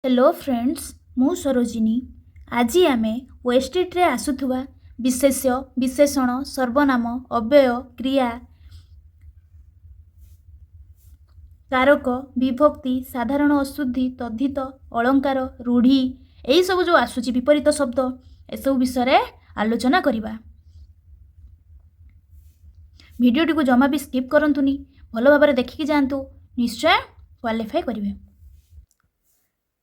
Hello friends मु सरोजिनी आज आम वेस्टिट्रे आसुवा विशेष्य विशेषण सर्वनाम अव्यय क्रिया कारक विभक्ति साधारण अशुद्धि तद्धित अलंकार रूढ़ी यही सब जो आसूची विपरीत शब्द एसबू विषय आलोचना करवा। भिडियोटी को जमा भी स्किप करंतुनी, भल भाव देखिकी जातु, निश्चय क्वालिफाई करेंगे।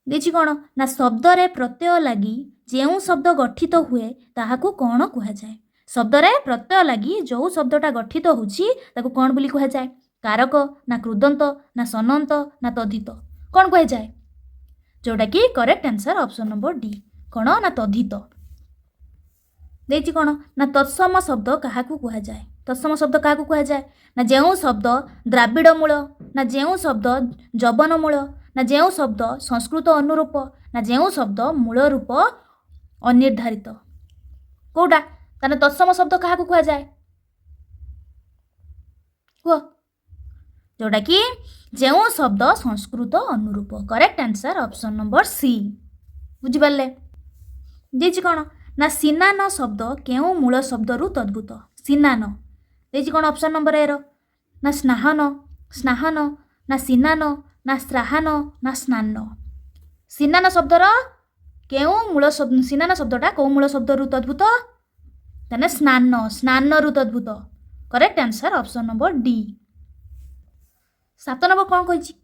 देखिए कौन ना शब्द रे प्रत्यय लगी जो शब्द गठित हुए ताहाकू कौन कह जाए। शब्द रे प्रत्यय लगी जो शब्दटा गठित होची ताकू कौन बोली कह जाए। कारक ना कृदंत ना सनंत ना तद्धित कौन कह जाए, जोटा कि correct answer option number D कौन ना तद्धित। देखिए कौन ना तत्सम शब्द क्या कह जाए। तत्सम शब्द क्या कह जाए ना जो शब्द द्राविड़ मूल ना जो शब्द जवन मूल ना जो शब्द संस्कृत अनुरूप ना जो शब्द मूल रूप अनिर्धारित कौटा ताने तत्सम शब्द क्या कह जाए कह, जोटा कि जो शब्द संस्कृत अनुरूप। Correct answer option number C बुझिपारे। देखिए कौन ना सिनान शब्द क्यों मूल शब्द रु तद्भुत। सिनान देखिए कौन ऑप्शन नंबर ए ना स्नाहन स्नाहन ना सिनान ना स्राहन ना स्नान। सिनान शब्दर क्यों मूल शब्द सिनान शब्दटा कौ मूल शब्द रु तद्भुत ताने स्नान स्नान रु तद्भुत। Correct answer option number D. 7 number कौन कही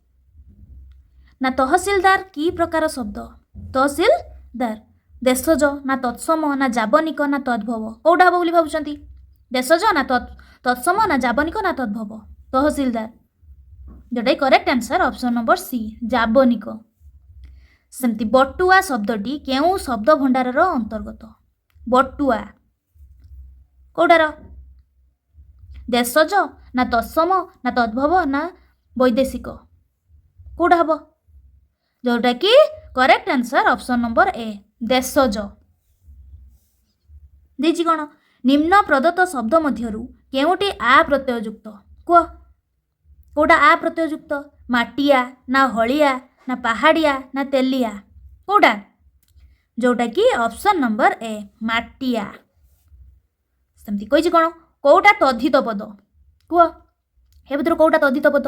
ना तहसीलदार की प्रकार शब्द। तहसीलदार देशज ना तत्सम ना जाबनिक ना तद्भव कौटा हम बोली भावुं। देशज ना तत्सम ना जाबनिक ना तद्भव तहसीलदार, जोटा correct answer option number C जाबनिक। सेमती बटुआ शब्दटी क्यों शब्द भंडार अंतर्गत। बटुआ कौटार देशज ना तत्सम ना तद्भव ना वैदेशिक कौटा हम, जोटा कि करेक्ट आंसर ऑप्शन नंबर ए देशज। देखिए कौन निम्न प्रदत्त शब्द मध्यरु केउटी आ प्रत्ययुक्त कह कौटा आ प्रत्ययुक्त। माटिया ना हलिया ना पहाड़िया ना तेलिया कौटा, जोटा कि ऑप्शन नंबर ए माटिया। सेमती कही कौन कौटा तद्धित पद कह हे भर कौटा तद्धित पद।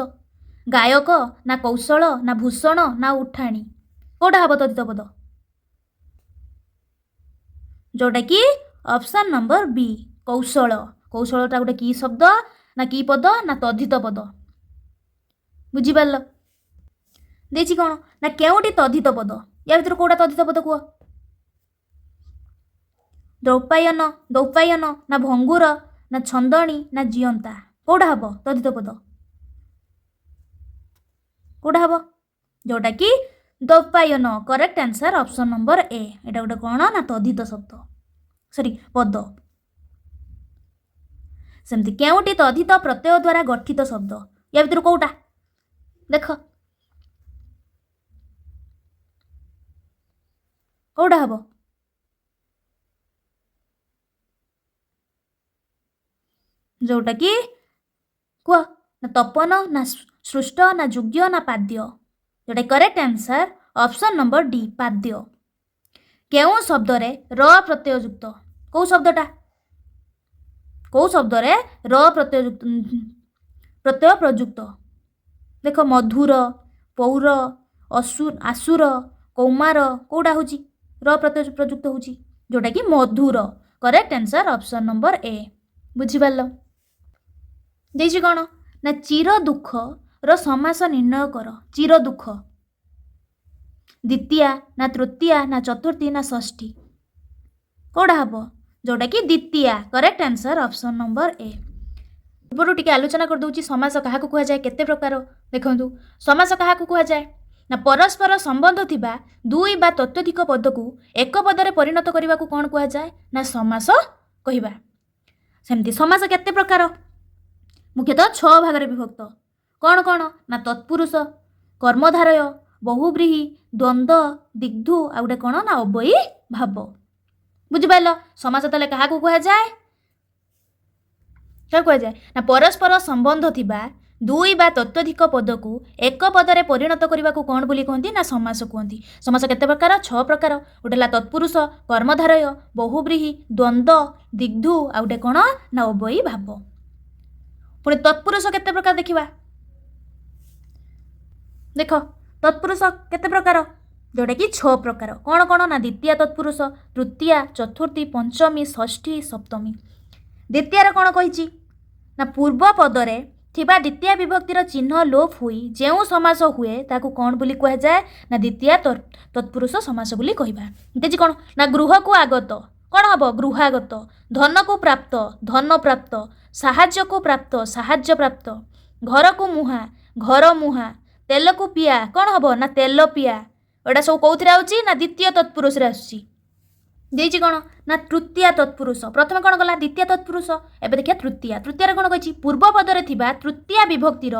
गायक ना कौशल ना भूषण ना उठाणी कौटा हम तद्धित पद, जोटा कि ऑप्शन नंबर बी कौशल। कौशलटा गोटे की शब्द ना की पद ना तद्धित पद बुझिपार। देखिए कौन ना केउटी तद्धित पद या भर कौटा तद्धित पद कह। द्रौपायन दौपायन ना भंगुर ना छंदणी ना जियंता कौटा हम तद्धित पद कौटा हम, जोटा कि दौपायन। Correct answer option number A एटा गोटे कौन ना तद्धित शब्द सॉरी पद। सेमती केउटी तद्धित प्रत्यय द्वारा गठित शब्द या भर कौटा देख कौटा हम, जोटा कि कह ना तपन ना सृष्ट ना योग्य ना पाद्य, जोटा correct answer option number D पाद्य। केउ शब्द रे र प्रत्ययुक्त कौ शब्दटा कौ शब्द रे र प्रत्यय प्रयुक्त देख मधुर पौर आसुर कौमार कौटा हूँ र प्रत्यय प्रयुक्त हूँ, जोटा कि मधुर। Correct answer option number A बुझिपार। देखिए कौन ना चिर दुख रो समास निर्णय कर। चिर दुख द्वितीया ना तृतीया ना चतुर्थी ना षष्ठी कौटा हम, जोटा कि द्वितीया। Correct answer option number A. ऊपर टिके आलोचना कर दूची समास क्या कह जाए केते प्रकार। देखंतु समास क्या कह जाए ना परस्पर संबंध थिबा दुई बा तत्वधिक पद को एक पदरे परिणत करने को कौन कह जाए ना समास कहवा। सेमती समास केते प्रकार मुख्यतः 6 भाग विभक्त कौन कौन ना तत्पुरुष कर्मधारय बहुव्रीहि द्वंद्व दिग्धु आ गोटे कौन ना अव्ययी भाव बुझिपार। समास ताले क्या कह जाए क्या कह जाए ना परस्पर संबंध थिबा दुई बा तत्वधिक पद को एक पदरे परिणत करने को कौन बोली कहती ना समास कहती। समास केते प्रकार 6 प्रकार। गोटे है तत्पुरुष, कर्मधारय, बहुव्रीहि, द्वंद्व, दिग्धु आ गोटे कौन ना अव्ययी भाव। पुणी तत्पुरुष केते प्रकार देखिबा। देख तत्पुरुष केते प्रकार जोटा कि 6 प्रकार। कौन कौन ना द्वितीय तत्पुरुष, तृतीया, चतुर्थी, पंचमी, षष्ठी, सप्तमी। द्वितीय कौन कही ना पूर्व पदरे थिबा द्वितीय विभक्तिर चिन्ह लोप हुई जेउ समास हुए ताकू कौन बोली कह जाए ना द्वितीय तत्पुरुष समास बोली कहबा। देखि कौन ना गृह को आगत कौन हबो गृहागत, धन को प्राप्त धन प्राप्त, साहाय्य को प्राप्त साहाय्य प्राप्त, घर को मुहा घर मुहा, तेल को पिया कौन हबो ना तेल पिया। एटा सब कौथिरे आउची ना द्वितीय तत्पुरुष रे आउची। देइछि कौन ना तृतीय तत्पुरुष। प्रथम कौन गला द्वितीय तत्पुरुष, एबे देखिया तृतीय। तृतीय कौन कहिछि पूर्व पदरे थिबा तृतीय विभक्तिर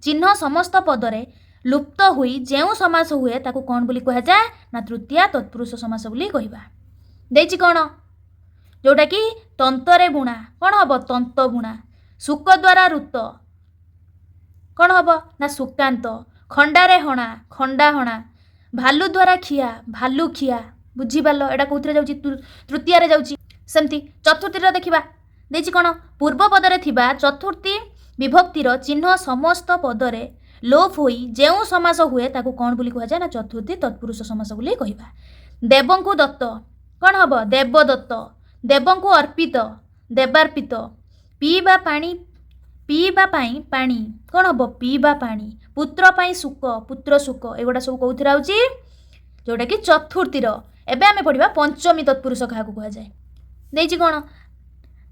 चिन्ह समस्त पदरे लुप्त हुई जेउ समास हुए ताकू कौन बोली कह जाए ना तृतीय तत्पुरुष समास बोली कहबा। देइछि कौन जोटा कि तंतरे बुणा कौन हबो तंत बुणा, सुक द्वारा ऋत कौन हबो ना सुकांत, खंडारे हणा खंडा हणा, भालू द्वारा खिया भालू खिया। बुझीपाल एटा कौथिरे जाउची तृतीय रे जाउची। सेमती चतुर्थी रे देखिबा। देइछि कौन पूर्व पदरे थिबा चतुर्थी विभक्तिर चिन्ह समस्त पदरे लोप होई जेउ समास हुए ताकू कौन बोली कह जाए ना चतुर्थी तत्पुरुष समास बोली कहबा। देवंकु दत्त कौन हबो देवदत्त, देवंकु अर्पित देवार्पित, पीबा पानी पीबा पाई पानी कौन हबो पीबा पानी, पुत्र पाई सुक पुत्र सुक। एगोटा सब कौथिरे आउची जोटा कि चतुर्थीर। एबे आमे पढ़िबा पंचमी तत्पुरुष काहाकू कह जाए। देइछि कौन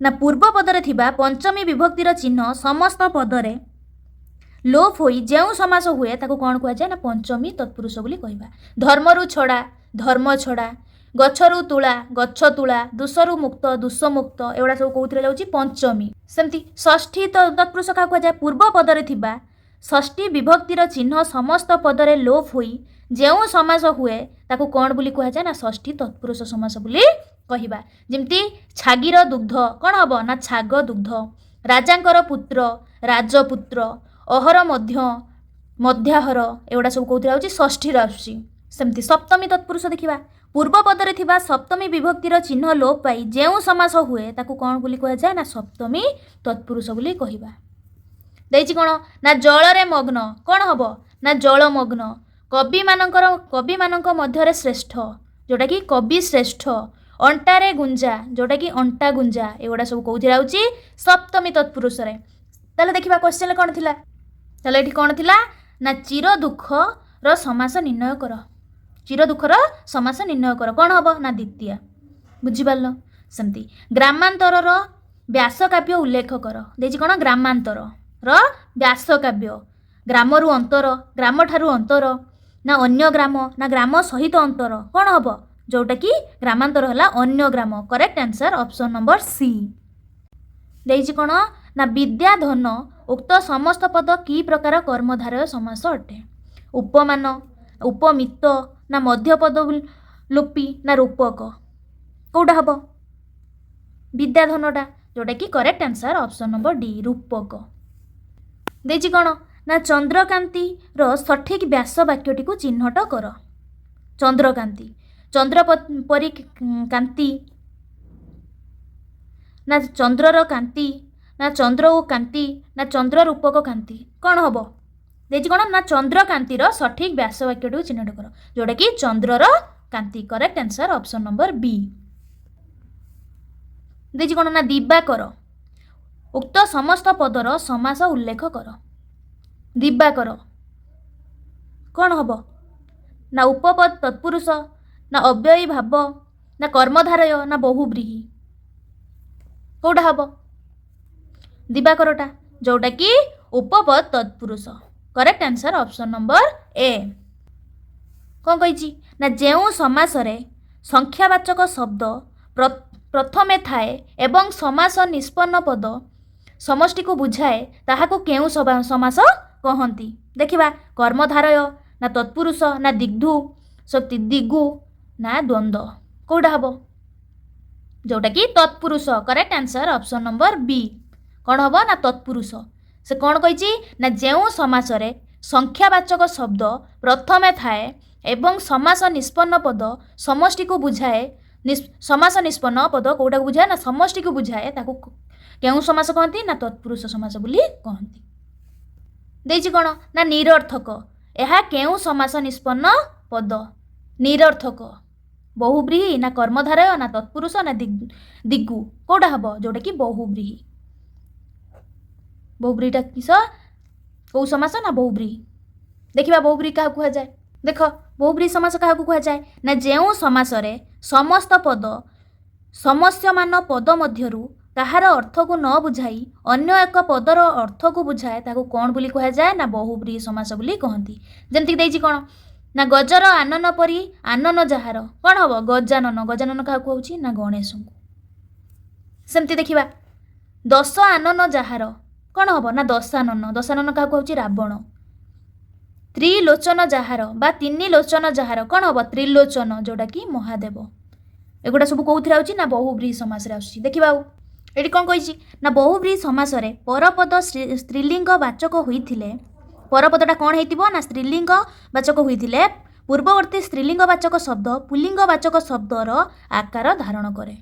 ना पूर्व पदरे थिबा पंचमी विभक्तिर चिन्ह समस्त पदरे लोप होई जेउ समास हुए ताकू कौन कह जाए ना पंचमी तत्पुरुष बोली कहबा। धर्मरु छड़ा धर्म छड़ा, गछरु तुला गछ तुला, दुषरु मुक्त दुष मुक्त। एगुड़ा सब कौथिरे जाउची पंचमी। सेमती षष्ठी तत्पुरुष काहाकू कह जाए पूर्व पदरे थिबा षष्ठी विभक्तिर चिन्ह समस्त पदरे लोप होई जेउ समास हुए ताकू कौन बोली कह जाए ना षष्ठी तत्पुरुष समास बोली कहबा। जेमती छागीर दुग्ध कौन हबो ना छाग दुग्ध, राजांकर पुत्र राजपुत्र, अहर मध्य मध्याहर। एगुड़ा सब कौथिरे आउची षष्ठी आउची। सेमती सप्तमी तत्पुरुष देखिबा। पूर्व पदरे थिबा सप्तमी विभक्तिर चिन्ह लोप पाई जेउ समास हुए ताकू कौन बोली कह जाए ना सप्तमी तत्पुरुष बोली कहबा। देइछि कौन ना जलरे मग्न कौन हबो ना जल मग्न, कवि मानक मध्यरे श्रेष्ठ जोटा कि कवि श्रेष्ठ, अंटारे गुंजा जोटा कि अंटा गुंजा। एगुड़ा सब कौथिरे आउची सप्तमी तत्पुरुष रे। ताले देखिबा क्वेश्चन कौन थिला। ताले एठी कौन थिला ना चिर दुख रो समास निर्णय कर। चिर दुख रो समास निर्णय कर कौन हबो ना द्वितीय। बुझी पारलो। सेमती ग्रामांतर रो व्यास काव्य उल्लेख कर। देइछि कौन ग्रामांतर रो व्यास काव्य, ग्रामरु अंतर ग्राम ठारू अंतर ना अन्य ग्राम ना ग्राम सहित अंतर कौन हबो जोटा कि ग्रामांतर हला अन्य ग्राम। Correct answer option number C. देइछि कौन ना विद्या धन उक्त समस्त पद की प्रकार कर्मधारय समास अटे। उपमान उपमित ना मध्यपद लोपी ना रूपक कौटा हबो विद्या धनटा जोटा कि correct answer option number D रूपक। देइछि कौन ना चंद्रकांति रो सठिक व्यास वाक्यटी को चिन्हट कर। चंद्रकांति चंद्र परी कांति ना चंद्रर कांति ना चंद्र ओ कांति ना चंद्र रूपक कांति कौन हबो। देइछि कौन ना चंद्रकांतिर सठिक व्यास वाक्यटी को चिन्हट कर जोटा कि चंद्रर कांति। Correct answer option number B. देइछि कौन ना दिवाकर उक्त समस्त पदर समास उल्लेख कर। दिवाकर कौन हबो ना उपपद तत्पुरुष ना अव्ययी भाव ना कर्मधारय ना बहुव्रीहि कौटा हबो दिवाकरटा जोटा कि उपपद तत्पुरुष। करेक्ट आंसर ऑप्शन नंबर ए। कौन कहिछि ना जेउ समास रे संख्यावाचक शब्द प्रथमे थाए एवं समास निष्पन्न पद समष्टि को बुझाए ताहाको केउ समास कहंती। देखिबा कर्मधारय ना तत्पुरुष ना दिग्धु शक्ति दिगु ना द्वंद्व कौटा हबो जोटा कि तत्पुरुष। Correct answer option number B. कौन हबो ना तत्पुरुष। से कौन कही ना जो समासरे संख्यावाचक शब्द प्रथमे थाए एवं समास निष्पन्न पद समष्टि को बुझाए समास निष्पन्न पद कौटा को बुझाए ना समष्टि को बुझाए ताकू केउ समास कहती ना तत्पुरुष समास बोली कहती। देछि कौन ना निरर्थक यह केउ समास निष्पन्न पद निरर्थक बहुव्रीहि ना कर्मधारय ना तत्पुरुष ना दिग्गु कौटा हम जोटा कि बहुव्रीहि बहुव्रीहिटा किस कौ समास ना बहुव्रीहि देखिबा बहुव्रीहि क्या कह जाए देख बहुव्रीहि समास क्या कह जाए ना जो समासरे समस्त पद समस्यमान पद मध्यरु ताहार अर्थ को न बुझाई अन्य एक पदर अर्थ को बुझाए ताको कौन बोली कह जाए ना बहुव्रीहि समास बोली कहती। जेमती देछि कौन ना गजर आनन परी आनन जହାର कौन हम गजानन गजानन क्या कहूँ ना गणेश को सेमती देखिबा दश आनन जହାର कौन हम ना दशानन दशानन क्या कहूँ रावण त्रिलोचन जହାର बा तीन लोचन जହାର कौन हम त्रिलोचन जोटा कि महादेव एगुड़ा सब कौन आउची ना बहुव्रीहि समास आउची। देखिबा ये कौन कही ना बहुव्रीहि समास परपद स्त्रीलिंग वाचक होइथिले परपदटा कौन होइतिबो ना स्त्रीलिंग वाचक होइथिले पूर्ववर्ती स्त्रीलिंग वाचक शब्द पुल्लिंग वाचक शब्दर आकार धारण करे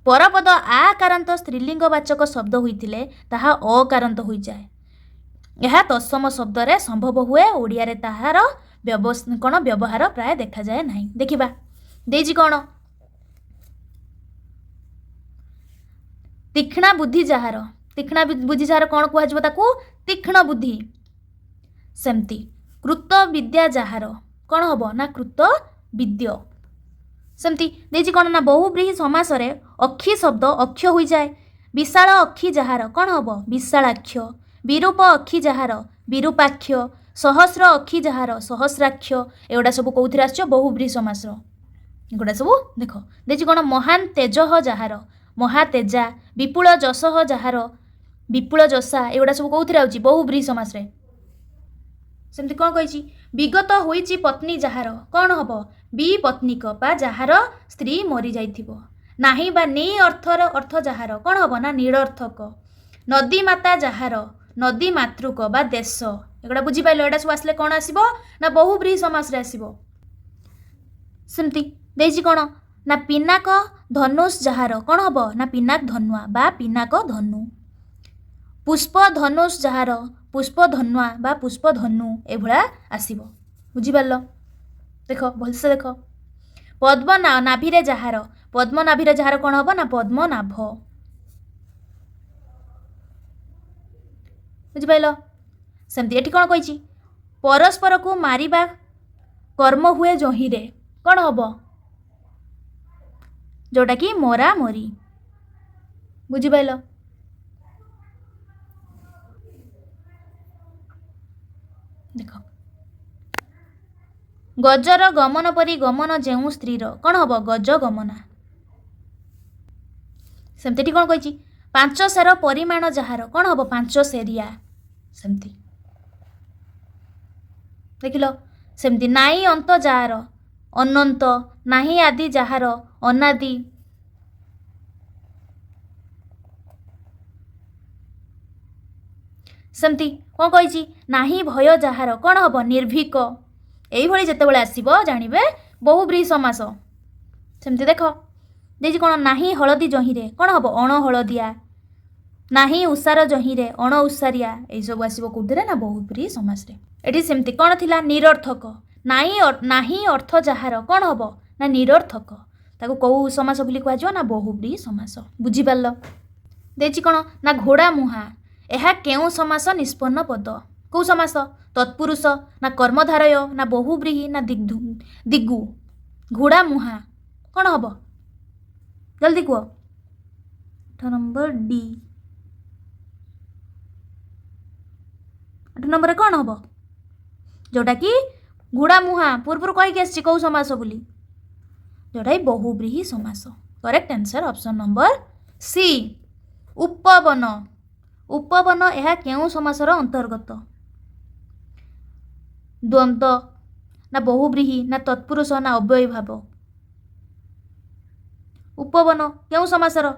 परपद आकारांत स्त्रीलिंग वाचक शब्द होइथिले ताहा अकारांत होई जाए यह तत्सम शब्द रे संभव हुए ओडिया रे ताहार कौन व्यवहार प्राय देखा जाए नहीं। देखिबा देजी कौन तीक्ष्णा बुद्धि जହାର तीक्ष्णा बुद्धि जହାର कौन कह ताकू तीक्ष्ण बुद्धि सेमती कृत विद्या जହାର कौन हम ना कृत विद्य सेमती देजी कौन ना बहुव्रीहि समास अक्षी शब्द अक्ष हो जाए विशाल अक्षी जହାର कौन हम विशालाक्ष विरूप अक्षी जହାର विरूपाक्ष सहस्र अक्षी जହାର सहस्राक्ष एगुड़ा सब कौन आस बहुव्रीहि समास एगुड़ा सब देख देछि कौन महान तेज जହାର महातेजा विपुल जश जହାର विपुल जशा एगुड़ा सब कौन आउची बहुव्रीहि समास सेमती कौन कही विगत होइची पत्नी जହାର कौन हम विपत्नीक बा जହାର स्त्री मरी जाइथिबो नाही बा नि अर्थर अर्थ जହାର कौन हम ना निरर्थक नदी माता जହାର नदी मातृक बा देश एगुड़ा बुझी पाइल एटा सब आसले कौन आसीबो ना बहुव्रीहि समास रे आसीबो। सेमती देछि कौन ना पिनाक धनुष जହାର कौन हम ना पिनाक धनुआ बा पिनाक धनु पुष्प धनुष जହାର पुष्प धनुआ बा पुष्प धनु एभला आसीबो बुझी पारल। देख भलसे देख पद्म नाभिरे जହାର पद्म नाभिरे जହାର कौन हम ना पद्मनाभ बुझिपाइल। सेमती एठी कौन कही परस्पर को मारिबा कर्म हुए जहिरे कौन हम जोटा कि मरा मरी बुझिपाइल। देख गजर गमन परी गमन जेउ स्त्रीर कौन हम गज गमना सेमती कौन कही पांच सेर परिमाण जହାର कौन हम पांच सेरिया सेमती देखिल। सेमती नाई अंत जार अनंत नाही आदि जହାର अनादि सेमती कौन कही नाही भय जହାର कौन हम निर्भीक यही जितेबाला आसब जानवे बहुव्रीहि समास। सेमती देख देछि कौन नाही हलदी जहिरे कौन हम अण हलदिया नाही उषार जहिरे अण उषारिया यही सब आसब कौन ना बहुव्रीहि समास रे। एठी सेमती कौन थिला निरर्थक नाही अर्थ जହାର कौन हम ना निरर्थक ताको कौ समास बोली कह ना बहुव्रीहि समास बुझी पारल। देछि कौन ना घोड़ा मुहा यह केउ समास निष्पन्न पद कौ समास तत्पुरुष ना कर्मधारय ना बहुव्रीहि ना दिग्गु घोड़ा मुहा कौन हम जल्दी कह 8 नंबर डी 8 नंबर कौन हम जोटा कि घोड़ा मुहा पूर्व कहीकि आसी कौ समास बोली जोटा बहुव्रीहि समास correct answer option number C उपवन उपवन यह केउ समासर अंतर्गत द्वंद्व ना बहुव्रीहि ना तत्पुरुष ना अव्ययी भाव उपवन केउ समासर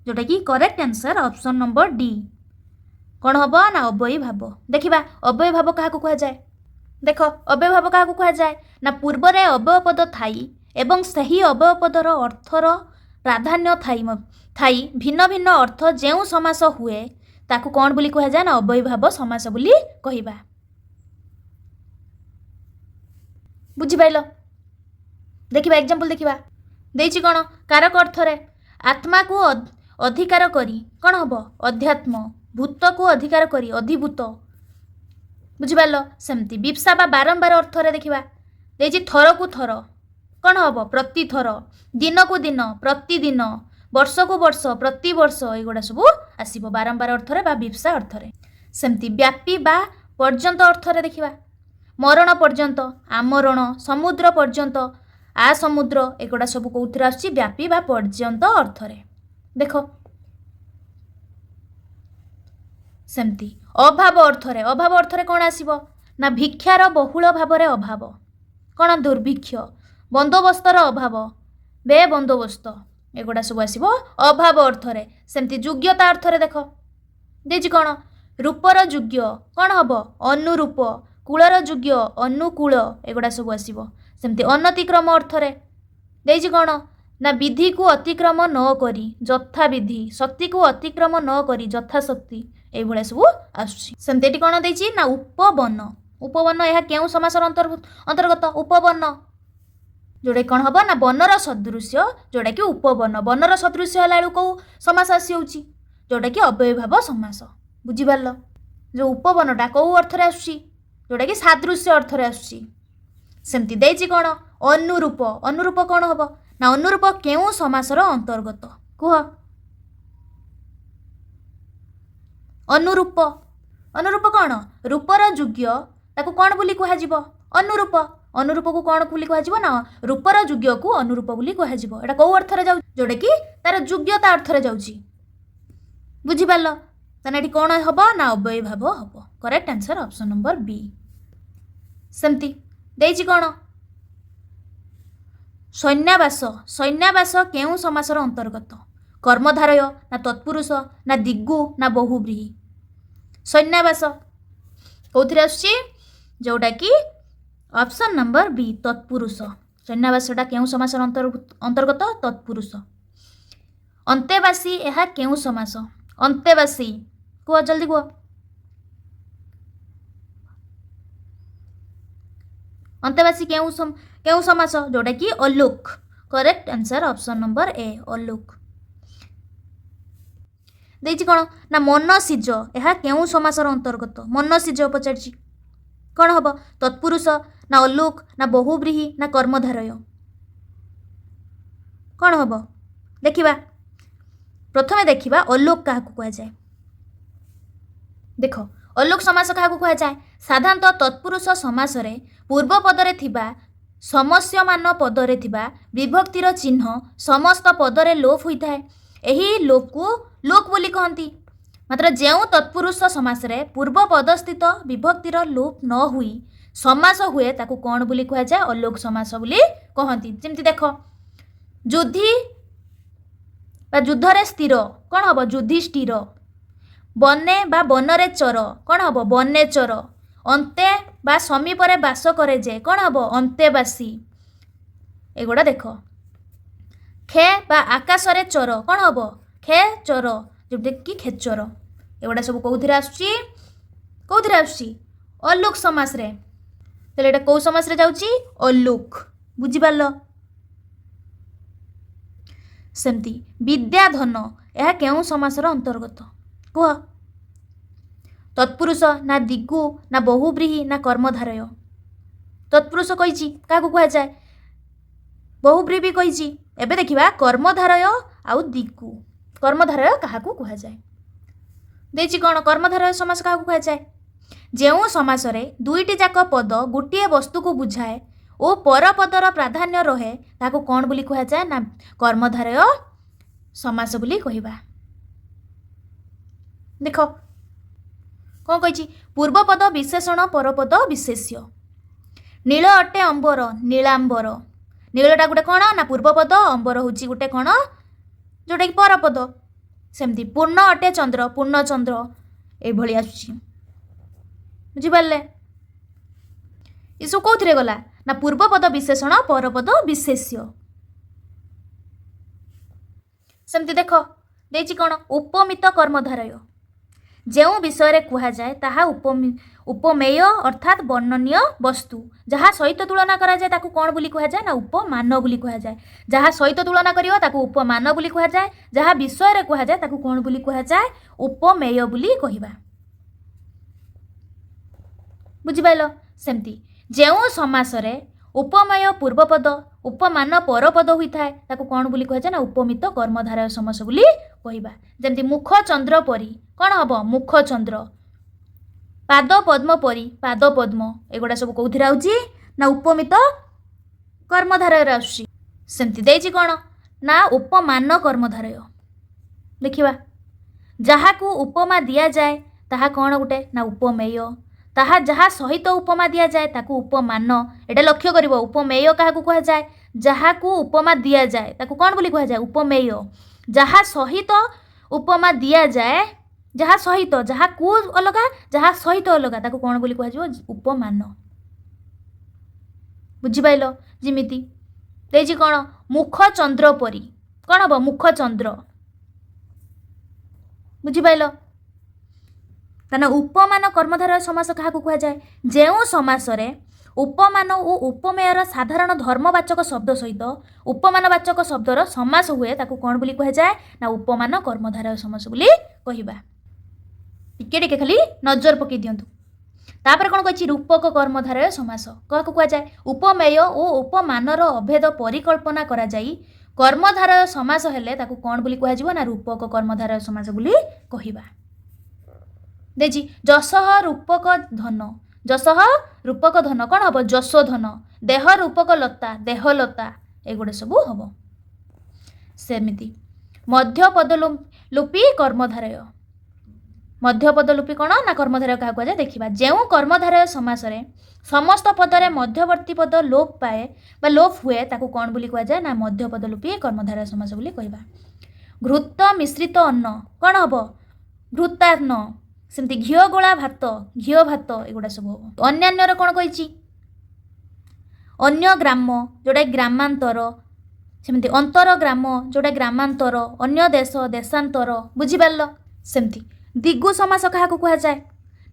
जोटा कि correct answer option number D କ'ଣ ହେବ ନା ଅବୟୀ ଭାବ। ଦେଖିବା ଅବୟୀ ଭାବ କାହାକୁ କୁହାଯାଏ। ଦେଖ ଅବୟୀ ଭାବ କାହାକୁ କୁହାଯାଏ ନା ପୂର୍ବରେ ଅବୟବ ପଦ ଥାଇ ଏବଂ ସେହି ଅବୟବ ପଦର ଅର୍ଥର ପ୍ରାଧାନ୍ୟ ଥାଇ ଭିନ୍ନ ଭିନ୍ନ ଅର୍ଥ ଯେଉଁ ସମାସ ହୁଏ ତାକୁ କ'ଣ ବୋଲି କୁହାଯାଏ ନା ଅବୟୀ ଭାବ ସମାସ ବୋଲି କହିବା। ବୁଝିପାରିଲ? ଦେଖିବା ଏକ୍ଜାମ୍ପଲ୍ ଦେଖିବା। ଦେଇଛି କ'ଣ କାରକ ଅର୍ଥରେ ଆତ୍ମାକୁ ଅଧିକାର କରି କ'ଣ ହେବ ଅଧ୍ୟାତ୍ମ, ଭୂତକୁ ଅଧିକାର କରି ଅଧିଭୂତ। ବୁଝିପାରିଲ? ସେମିତି ବିପ୍ସା ବା ବାରମ୍ବାର ଅର୍ଥରେ ଦେଖିବା ଦେଇଛି ଥରକୁ ଥର କ'ଣ ହେବ ପ୍ରତିଥର, ଦିନକୁ ଦିନ ପ୍ରତିଦିନ, ବର୍ଷକୁ ବର୍ଷ ପ୍ରତିବର୍ଷ, ଏଗୁଡ଼ା ସବୁ ଆସିବ ବାରମ୍ବାର ଅର୍ଥରେ ବା ବିପ୍ସା ଅର୍ଥରେ। ସେମିତି ବ୍ୟାପୀ ବା ପର୍ଯ୍ୟନ୍ତ ଅର୍ଥରେ ଦେଖିବା ମରଣ ପର୍ଯ୍ୟନ୍ତ, ଆମରଣ, ସମୁଦ୍ର ପର୍ଯ୍ୟନ୍ତ, ସମୁଦ୍ର, ଏଗୁଡ଼ା ସବୁ କେଉଁଥିରେ ଆସୁଛି ବ୍ୟାପୀ ବା ପର୍ଯ୍ୟନ୍ତ ଅର୍ଥରେ। ଦେଖ ସେମିତି ଅଭାବ ଅର୍ଥରେ କ'ଣ ଆସିବ ନା ଭିକ୍ଷାର ବହୁଳ ଭାବରେ ଅଭାବ, କ'ଣ ଦୁର୍ଭିକ୍ଷ, ବନ୍ଦୋବସ୍ତର ଅଭାବ, ବେବନ୍ଦୋବସ୍ତ, ଏଗୁଡ଼ା ସବୁ ଆସିବ ଅଭାବ ଅର୍ଥରେ। ସେମିତି ଯୋଗ୍ୟତା ଅର୍ଥରେ ଦେଖ ଦେଇଛି କ'ଣ ରୂପର ଯୋଗ୍ୟ କ'ଣ ହେବ ଅନୁରୂପ, କୂଳର ଯୋଗ୍ୟ ଅନୁକୂଳ, ଏଗୁଡ଼ା ସବୁ ଆସିବ। ସେମିତି ଅନତିକ୍ରମ ଅର୍ଥରେ ଦେଇଛି କ'ଣ ନା ବିଧିକୁ ଅତିକ୍ରମ ନ କରି ଯଥାବିଧି, ଶକ୍ତିକୁ ଅତିକ୍ରମ ନ କରି ଯଥାଶକ୍ତି, এইଭଳିଆ ସବୁ ଆସୁଛି। ସେମିତି ଏଠି କ'ଣ ଦେଇଛି ନା ଉପବନ ଏହା କେଉଁ ସମାସର ଅନ୍ତର୍ଗତ ଉପବନ, ଯେଉଁଟାକି କ'ଣ ହେବ ନା ବନର ସଦୃଶ୍ୟ, ଯେଉଁଟାକି ଉପବନ। ବନର ସଦୃଶ୍ୟ ହେଲା ବେଳକୁ କେଉଁ ସମାସ ଆସିଯାଉଛି ଯେଉଁଟାକି ଅବୟୀ ଭାବ ସମାସ। ବୁଝିପାରିଲ? ଯେଉଁ ଉପବନଟା କେଉଁ ଅର୍ଥରେ ଆସୁଛି ଯେଉଁଟାକି ସାଦୃଶ୍ୟ ଅର୍ଥରେ ଆସୁଛି। ସେମିତି ଦେଇଛି କ'ଣ ଅନୁରୂପ କ'ଣ ହେବ ନା ଅନୁରୂପ କେଉଁ ସମାସର ଅନ୍ତର୍ଗତ କୁହ। ଅନୁରୂପ କ'ଣ ରୂପର ଯୋଗ୍ୟ, ତାକୁ କ'ଣ ବୋଲି କୁହାଯିବ ଅନୁରୂପକୁ କ'ଣ ବୋଲି କୁହାଯିବ ନା ରୂପର ଯୋଗ୍ୟକୁ ଅନୁରୂପ ବୋଲି କୁହାଯିବ। ଏଇଟା କେଉଁ ଅର୍ଥରେ ଯାଉଛି ଯେଉଁଟାକି ତାର ଯୋଗ୍ୟତା ଅର୍ଥରେ ଯାଉଛି। ବୁଝିପାରିଲ? ତାହେଲେ ଏଠି କ'ଣ ହେବ ନା ଅବୟୀ ଭାବ ହେବ। Correct answer option number B. ସେମିତି ଦେଇଛି କ'ଣ ସୈନ୍ୟାବାସ କେଉଁ ସମାସର ଅନ୍ତର୍ଗତ କର୍ମଧାରୟ ନା ତତ୍ପୁରୁଷ ନା ଦିଗୁ ନା ବହୁବ୍ରୀହି। ସୈନ୍ୟାବାସ କେଉଁଥିରେ ଆସୁଛି ଯେଉଁଟାକି ଅପସନ୍ ନମ୍ବର ବି ତତ୍ପୁରୁଷ। ସୈନ୍ୟାବାସଟା କେଉଁ ସମାସର ଅନ୍ତର୍ଗତ ତତ୍ପୁରୁଷ। ଅନ୍ତେବାସୀ ଏହା କେଉଁ ସମାସ ଅନ୍ତେବାସୀ କୁହ ଜଲ୍ଦି କୁହ। ଅନ୍ତେବାସୀ କେଉଁ ସମାସ ଯେଉଁଟାକି ଅଲୋକ। Correct answer option number A ଅଲୋକ। ଦେଇଛି କ'ଣ ନା ମନସିଜ ଏହା କେଉଁ ସମାସର ଅନ୍ତର୍ଗତ ମନସିଜ ପଚାରିଛି କ'ଣ ହେବ ତତ୍ପୁରୁଷ ନା ଅଲୋକ ନା ବହୁବ୍ରୀହି ନା କର୍ମଧାରୟ କ'ଣ ହେବ ଦେଖିବା। ପ୍ରଥମେ ଦେଖିବା ଅଲୋକ କାହାକୁ କୁହାଯାଏ। ଦେଖ ଅଲୋକ ସମାସ କାହାକୁ କୁହାଯାଏ ସାଧାରଣତଃ ତତ୍ପୁରୁଷ ସମାସରେ ପୂର୍ବ ପଦରେ ଥିବା ସମସ୍ୟମାନ ପଦରେ ଥିବା ବିଭକ୍ତିର ଚିହ୍ନ ସମସ୍ତ ପଦରେ ଲୋପ ହୋଇଥାଏ। ଏହି ଲୋପକୁ ଲୋକ ବୋଲି କହନ୍ତି। ମାତ୍ର ଯେଉଁ ତତ୍ପୁରୁଷ ସମାସରେ ପୂର୍ବ ପଦସ୍ଥିତ ବିଭକ୍ତିର ଲୋପ ନ ହୋଇ ସମାସ ହୁଏ ତାକୁ କ'ଣ ବୋଲି କୁହାଯାଏ ଅଲୋକ ସମାସ ବୋଲି କହନ୍ତି। ଯେମିତି ଦେଖ ଯୁଦ୍ଧି ବା ଯୁଦ୍ଧରେ ସ୍ଥିର କ'ଣ ହେବ ଯୁଧିଷ୍ଠିର। ବନେ ବା ବନରେ ଚର କ'ଣ ହେବ ବନେଚର। ଅନ୍ତେ ବା ସମୀପରେ ବାସ କରେ ଯେ କ'ଣ ହେବ ଅନ୍ତେବାସୀ। ଏଗୁଡ଼ା ଦେଖ ଖେ ବା ଆକାଶରେ ଚର କ'ଣ ହେବ ଖେ ଚର ଯେଉଁଟାକି ଖେଚର। ଏଗୁଡ଼ା ସବୁ କେଉଁଥିରେ ଆସୁଛି ଅଲୋକ ସମାସରେ। ତାହେଲେ ଏଇଟା କେଉଁ ସମାସରେ ଯାଉଛି ଅଲୋକ। ବୁଝିପାରିଲ? ସେମିତି ବିଦ୍ୟାଧନ ଏହା କେଉଁ ସମାସର ଅନ୍ତର୍ଗତ କୁହ। ତତ୍ପୁରୁଷ ନା ଦିଗୁ ନା ବହୁବ୍ରୀହି ନା କର୍ମଧାରୟ। ତତ୍ପୁରୁଷ କହିଛି କାହାକୁ କୁହାଯାଏ ବହୁବ୍ରୀହି ବି କହିଛି। ଏବେ ଦେଖିବା କର୍ମଧାରୟ ଆଉ ଦିଗୁ। କର୍ମଧାରୟ କାହାକୁ କୁହାଯାଏ ଦେଇଛି କ'ଣ କର୍ମଧାରୟ ସମାସ କାହାକୁ କୁହାଯାଏ ଯେଉଁ ସମାସରେ ଦୁଇଟି ଯାକ ପଦ ଗୋଟିଏ ବସ୍ତୁକୁ ବୁଝାଏ ଓ ପରପଦର ପ୍ରାଧାନ୍ୟ ରହେ ତାକୁ କ'ଣ ବୋଲି କୁହାଯାଏ ନା କର୍ମଧାରୟ ସମାସ ବୋଲି କହିବା। ଦେଖ କ'ଣ କହିଛି ପୂର୍ବପଦ ବିଶେଷଣ ପରପଦ ବିଶେଷ୍ୟ। ନୀଳ ଅଟେ ଅମ୍ବର ନୀଳାମ୍ବର। ନୀଳଟା ଗୋଟେ କ'ଣ ନା ପୂର୍ବପଦ ଅମ୍ବର ହେଉଛି ଗୋଟେ କ'ଣ ଯେଉଁଟାକି ପରପଦ। ସେମିତି ପୂର୍ଣ୍ଣ ଅଟେ ଚନ୍ଦ୍ର ପୂର୍ଣ୍ଣଚନ୍ଦ୍ର। ଏଇଭଳି ଆସୁଛି। ବୁଝିପାରିଲେ? ଏସବୁ କୋଉଥିରେ ଗଲା ନା ପୂର୍ବପଦ ବିଶେଷଣ ପରପଦ ବିଶେଷ୍ୟ। ସେମିତି ଦେଖ ଦେଇଛି କ'ଣ ଉପମିତ କର୍ମଧାରୟ। ଯେଉଁ ବିଷୟରେ କୁହାଯାଏ ତାହା ଉପମେୟ ଅର୍ଥାତ୍ ବର୍ଣ୍ଣନୀୟ ବସ୍ତୁ। ଯାହା ସହିତ ତୁଳନା କରାଯାଏ ତାକୁ କ'ଣ ବୋଲି କୁହାଯାଏ ନା ଉପମାନ ବୋଲି କୁହାଯାଏ। ଯାହା ସହିତ ତୁଳନା କରିବ ତାକୁ ଉପମାନ ବୋଲି କୁହାଯାଏ। ଯାହା ବିଷୟରେ କୁହାଯାଏ ତାକୁ କ'ଣ ବୋଲି କୁହାଯାଏ ଉପମେୟ ବୋଲି କହିବା। ବୁଝିପାରିଲ? ସେମିତି ଯେଉଁ ସମାସରେ ଉପମେୟ ପୂର୍ବପଦ ଉପମାନ ପରପଦ ହୋଇଥାଏ ତାକୁ କ'ଣ ବୋଲି କୁହାଯାଏ ନା ଉପମିତ କର୍ମଧାରୟ ସମାସ ବୋଲି କହିବା। ଯେମିତି ମୁଖ ଚନ୍ଦ୍ର ପରି କ'ଣ ହବ ମୁଖ ଚନ୍ଦ୍ର, ପାଦ ପଦ୍ମ ପରି ପାଦ ପଦ୍ମ, ଏଗୁଡ଼ା ସବୁ କୋଉଥିରେ ଆସୁଛି ନା ଉପମିତ କର୍ମଧାରୟରେ ଆସୁଛି। ସେମିତି ଦେଇଛି କ'ଣ ନା ଉପମାନ କର୍ମଧାରୟ। ଦେଖିବା ଯାହାକୁ ଉପମା ଦିଆଯାଏ ତାହା କ'ଣ ଗୋଟେ ନା ଉପମେୟ। ତାହା ଯାହା ସହିତ ଉପମା ଦିଆଯାଏ ତାକୁ ଉପମାନ। ଏଇଟା ଲକ୍ଷ୍ୟ କରିବ ଉପମେୟ କାହାକୁ କୁହାଯାଏ ଯାହାକୁ ଉପମା ଦିଆଯାଏ ତାକୁ କ'ଣ ବୋଲି କୁହାଯାଏ ଉପମେୟ। ଯାହା ସହିତ ଉପମା ଦିଆଯାଏ ଯାହା ସହିତ ଯାହାକୁ ଅଲଗା ଯାହା ସହିତ ଅଲଗା ତାକୁ କ'ଣ ବୋଲି କୁହାଯିବ ଉପମାନ। ବୁଝିପାରିଲ? ଯେମିତି ଦେଇଛି କ'ଣ ମୁଖ ଚନ୍ଦ୍ର ପରି କ'ଣ ହବ ମୁଖ ଚନ୍ଦ୍ର। ବୁଝିପାରିଲ? ତାହେଲେ ଉପମାନ କର୍ମଧାରୟ ସମାସ କାହାକୁ କୁହାଯାଏ ଯେଉଁ ସମାସରେ ଉପମାନ ଓ ଉପମେୟର ସାଧାରଣ ଧର୍ମବାଚକ ଶବ୍ଦ ସହିତ ଉପମାନବାଚକ ଶବ୍ଦର ସମାସ ହୁଏ ତାକୁ କ'ଣ ବୋଲି କୁହାଯାଏ ନା ଉପମାନ କର୍ମଧାରୟ ସମାସ ବୋଲି କହିବା। ଟିକେ ଟିକେ ଖାଲି ନଜର ପକାଇ ଦିଅନ୍ତୁ। ତାପରେ କ'ଣ କହିଛି ରୂପକ କର୍ମଧାରୟ ସମାସ କାହାକୁ କୁହାଯାଏ ଉପମେୟ ଓ ଉପମାନର ଅଭେଦ ପରିକଳ୍ପନା କରାଯାଇ କର୍ମଧାରୟ ସମାସ ହେଲେ ତାକୁ କ'ଣ ବୋଲି କୁହାଯିବ ନା ରୂପକ କର୍ମଧାରୟ ସମାସ ବୋଲି କହିବା। ଦେଇଛି ଯଶଃ ରୂପକ ଧନ। ଯଶଃ ରୂପକ ଧନ କ'ଣ ହବ ଯଶୋଧନ। ଦେହ ରୂପକ ଲତା ଦେହଲତା, ଏଗୁଡ଼ା ସବୁ ହବ। ସେମିତି ମଧ୍ୟପଦ ଲୁପି କର୍ମଧାରୟ। ମଧ୍ୟପଦ ଲୁପି କ'ଣ ନା କର୍ମଧାରୟ କାହାକୁ କୁହାଯାଏ ଦେଖିବା। ଯେଉଁ କର୍ମଧାରୟ ସମାସରେ ସମସ୍ତ ପଦରେ ମଧ୍ୟବର୍ତ୍ତୀ ପଦ ଲୋପ ପାଏ ବା ଲୋପ ହୁଏ ତାକୁ କ'ଣ ବୋଲି କୁହାଯାଏ ନା ମଧ୍ୟପଦ ଲୁପି କର୍ମଧାରୟ ସମାସ ବୋଲି କହିବା। ଘୃତ ମିଶ୍ରିତ ଅନ୍ନ କ'ଣ ହବ ଘୃତାନ୍ନ। ସେମିତି ଘିଅ ଗୋଳା ଭାତ ଘିଅ ଭାତ, ଏଗୁଡ଼ା ସବୁ ହବ। ଅନ୍ୟାନ୍ୟର କ'ଣ କହିଛି ଅନ୍ୟ ଗ୍ରାମ ଯେଉଁଟା ଗ୍ରାମାନ୍ତର। ସେମିତି ଅନ୍ତର ଗ୍ରାମ ଯେଉଁଟା ଗ୍ରାମାନ୍ତର। ଅନ୍ୟ ଦେଶ ଦେଶାନ୍ତର। ବୁଝିପାରିଲ? ସେମିତି ଦିଗୁ ସମାସ କାହାକୁ କୁହାଯାଏ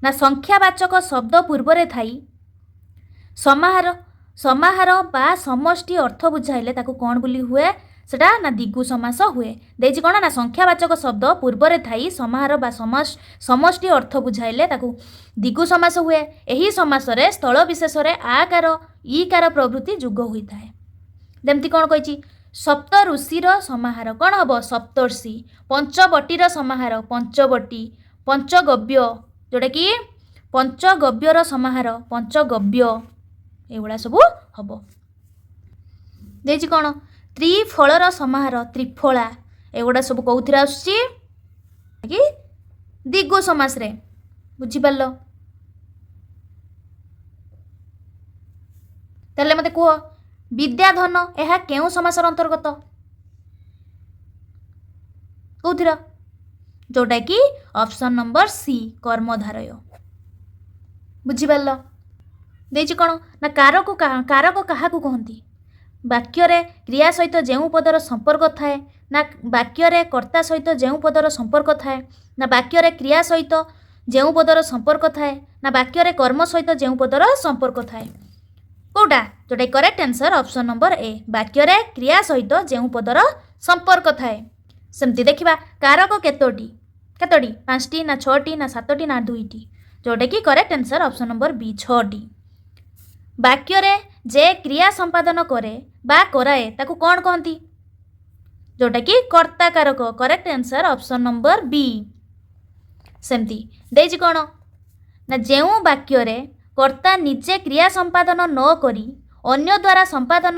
ନା ସଂଖ୍ୟାବାଚକ ଶବ୍ଦ ପୂର୍ବରେ ଥାଇ ସମାହାର ବା ସମଷ୍ଟି ଅର୍ଥ ବୁଝାଇଲେ ତାକୁ କ'ଣ ବୋଲି ହୁଏ ସେଟା ନା ଦିଗୁ ସମାସ ହୁଏ। ଦେଇଛି କ'ଣ ନା ସଂଖ୍ୟାବାଚକ ଶବ୍ଦ ପୂର୍ବରେ ଥାଇ ସମାହାର ବା ସମଷ୍ଟି ଅର୍ଥ ବୁଝାଇଲେ ତାକୁ ଦିଗୁ ସମାସ ହୁଏ। ଏହି ସମାସରେ ସ୍ଥଳ ବିଶେଷରେ ଆକାର ଇକାର ପ୍ରଭୃତି ଯୁଗ ହୋଇଥାଏ। ଯେମିତି କ'ଣ କହିଛି ସପ୍ତ ଋଷିର ସମାହାର କ'ଣ ହବ ସପ୍ତର୍ଷି। ପଞ୍ଚବଟୀର ସମାହାର ପଞ୍ଚବଟୀ। ପଞ୍ଚଗବ୍ୟ ଯେଉଁଟାକି ପଞ୍ଚଗବ୍ୟର ସମାହାର ପଞ୍ଚଗବ୍ୟ, ଏଗୁଡ଼ା ସବୁ ହବ। ଦେଇଛି କ'ଣ ତ୍ରିଫଳର ସମାହାର ତ୍ରିଫଳା, ଏଗୁଡ଼ା ସବୁ କେଉଁଥିରେ ଆସୁଛି କି ଦିଗୁ ସମାସରେ। ବୁଝିପାରିଲ? ତାହେଲେ ମୋତେ କୁହ ବିଦ୍ୟାଧନ ଏହା କେଉଁ ସମାସର ଅନ୍ତର୍ଗତ କେଉଁଥିର ଯେଉଁଟାକି ଅପସନ୍ ନମ୍ବର ସି କର୍ମଧାରୟ। ବୁଝିପାରିଲ? ଦେଇଛି କ'ଣ ନା କାରକ କାହାକୁ କହନ୍ତି ବାକ୍ୟରେ କ୍ରିୟା ସହିତ ଯେଉଁ ପଦର ସମ୍ପର୍କ ଥାଏ ନା ବାକ୍ୟରେ କର୍ତ୍ତା ସହିତ ଯେଉଁ ପଦର ସମ୍ପର୍କ ଥାଏ ନା ବାକ୍ୟରେ କ୍ରିୟା ସହିତ ଯେଉଁ ପଦର ସମ୍ପର୍କ ଥାଏ ନା ବାକ୍ୟରେ କର୍ମ ସହିତ ଯେଉଁ ପଦର ସମ୍ପର୍କ ଥାଏ। କେଉଁଟା ଯେଉଁଟା କରେକ୍ଟ ଆନ୍ସର ଅପସନ୍ ନମ୍ବର ଏ ବାକ୍ୟରେ କ୍ରିୟା ସହିତ ଯେଉଁ ପଦର ସମ୍ପର୍କ ଥାଏ। ସେମିତି ଦେଖିବା କାରକ କେତୋଟି 5ଟି ନା 6ଟି ନା 7ଟି ନା 2ଟି, ଯେଉଁଟାକି କରେକ୍ଟ ଆନ୍ସର ଅପସନ୍ ନମ୍ବର ବି 6ଟି। ବାକ୍ୟରେ ଯେ କ୍ରିୟା ସମ୍ପାଦନ କରେ ବା କରାଏ ତାକୁ କ'ଣ କହନ୍ତି ଯେଉଁଟାକି କର୍ତ୍ତା କାରକ। Correct answer option number B. ସେମିତି ଦେଇଛି କ'ଣ ନା ଯେଉଁ ବାକ୍ୟରେ କର୍ତ୍ତା ନିଜେ କ୍ରିୟା ସମ୍ପାଦନ ନ କରି ଅନ୍ୟ ଦ୍ୱାରା ସମ୍ପାଦନ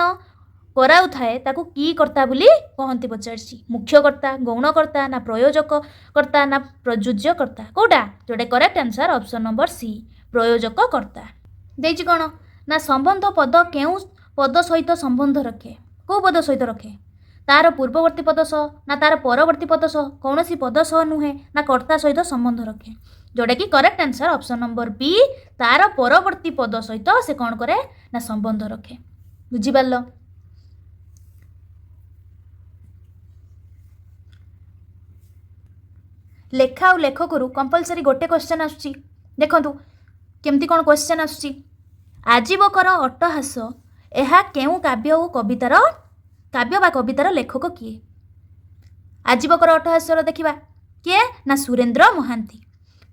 କରାଉଥାଏ ତାକୁ କି କର୍ତ୍ତା ବୋଲି କହନ୍ତି ପଚାରିଛି। ମୁଖ୍ୟ କର୍ତ୍ତା ଗୌଣକର୍ତ୍ତା ନା ପ୍ରୟୋଜକ କର୍ତ୍ତା ନା ପ୍ରଯୁଜ୍ୟ କର୍ତ୍ତା, କେଉଁଟା ଯେଉଁଟା correct answer option number C ପ୍ରୟୋଜକ କର୍ତ୍ତା। ଦେଇଛି କ'ଣ ନା ସମ୍ବନ୍ଧ ପଦ କେଉଁ ପଦ ସହିତ ସମ୍ବନ୍ଧ ରଖେ କେଉଁ ପଦ ସହିତ ରଖେ तार पूर्ववर्ती पद सह ना तार परवर्ती पद सह कौन पद सह नुहे ना कर्ता सहित संबंध रखे, जोटा कि correct answer option number B. तार परवर्ती पद सहित से कौन करे ना संबंध रखे। बुझिपार। लेखा और लेखक कंपलसरी गोटे क्वेश्चन आसुची। देखंतु केमती कौन क्वेश्चन आसुची। आजीवकर अट्टहास यह केउ काव्य और कवितार काव्य बा कवितार लेखक किए। आजीवकर अट्टहास्यर देखिबा किए ना सुरेंद्र महांती।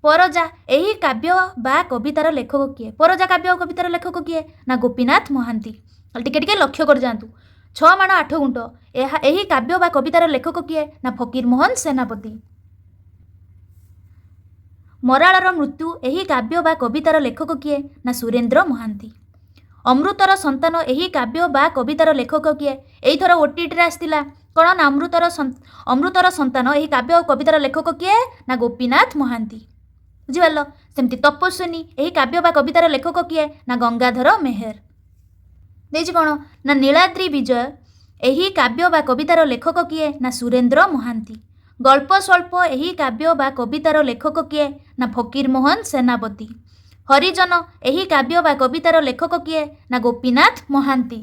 परजा यही काव्य बा कवितार लेखक किए। परजा काव्य और कवितार लेखक किए ना गोपीनाथ महांती। टिके टिके लक्ष्य कर जातु। 6 माण 8 गुंठ यही काव्य बा कवितार लेखक किए ना फकीर मोहन सेनापति। मराळर मृत्यु यही काव्य बा कवितार लेखक किए ना सुरेंद्र महांती। अमृतर संतान यही काव्य बा कवितार लेखक किए। एइथर ओटीटी आसला कौन ना अमृतर संतान यही काव्य और कवितार लेखक किए ना गोपीनाथ महांती। बुझिपार। सेमती तपस्विनी यही काव्य बा कवितार लेखक किए ना गंगाधर मेहर। देछि कौन ना नीलाद्री विजय यही काव्य बा कवितार लेखक किए ना सुरेंद्र महांती। गल्प स्वल्प यही काव्य बा कवितार लेखक किए ना फकीर मोहन सेनापति। हरिजन यही काव्य बा कवितार लेखक किए ना गोपीनाथ महांती।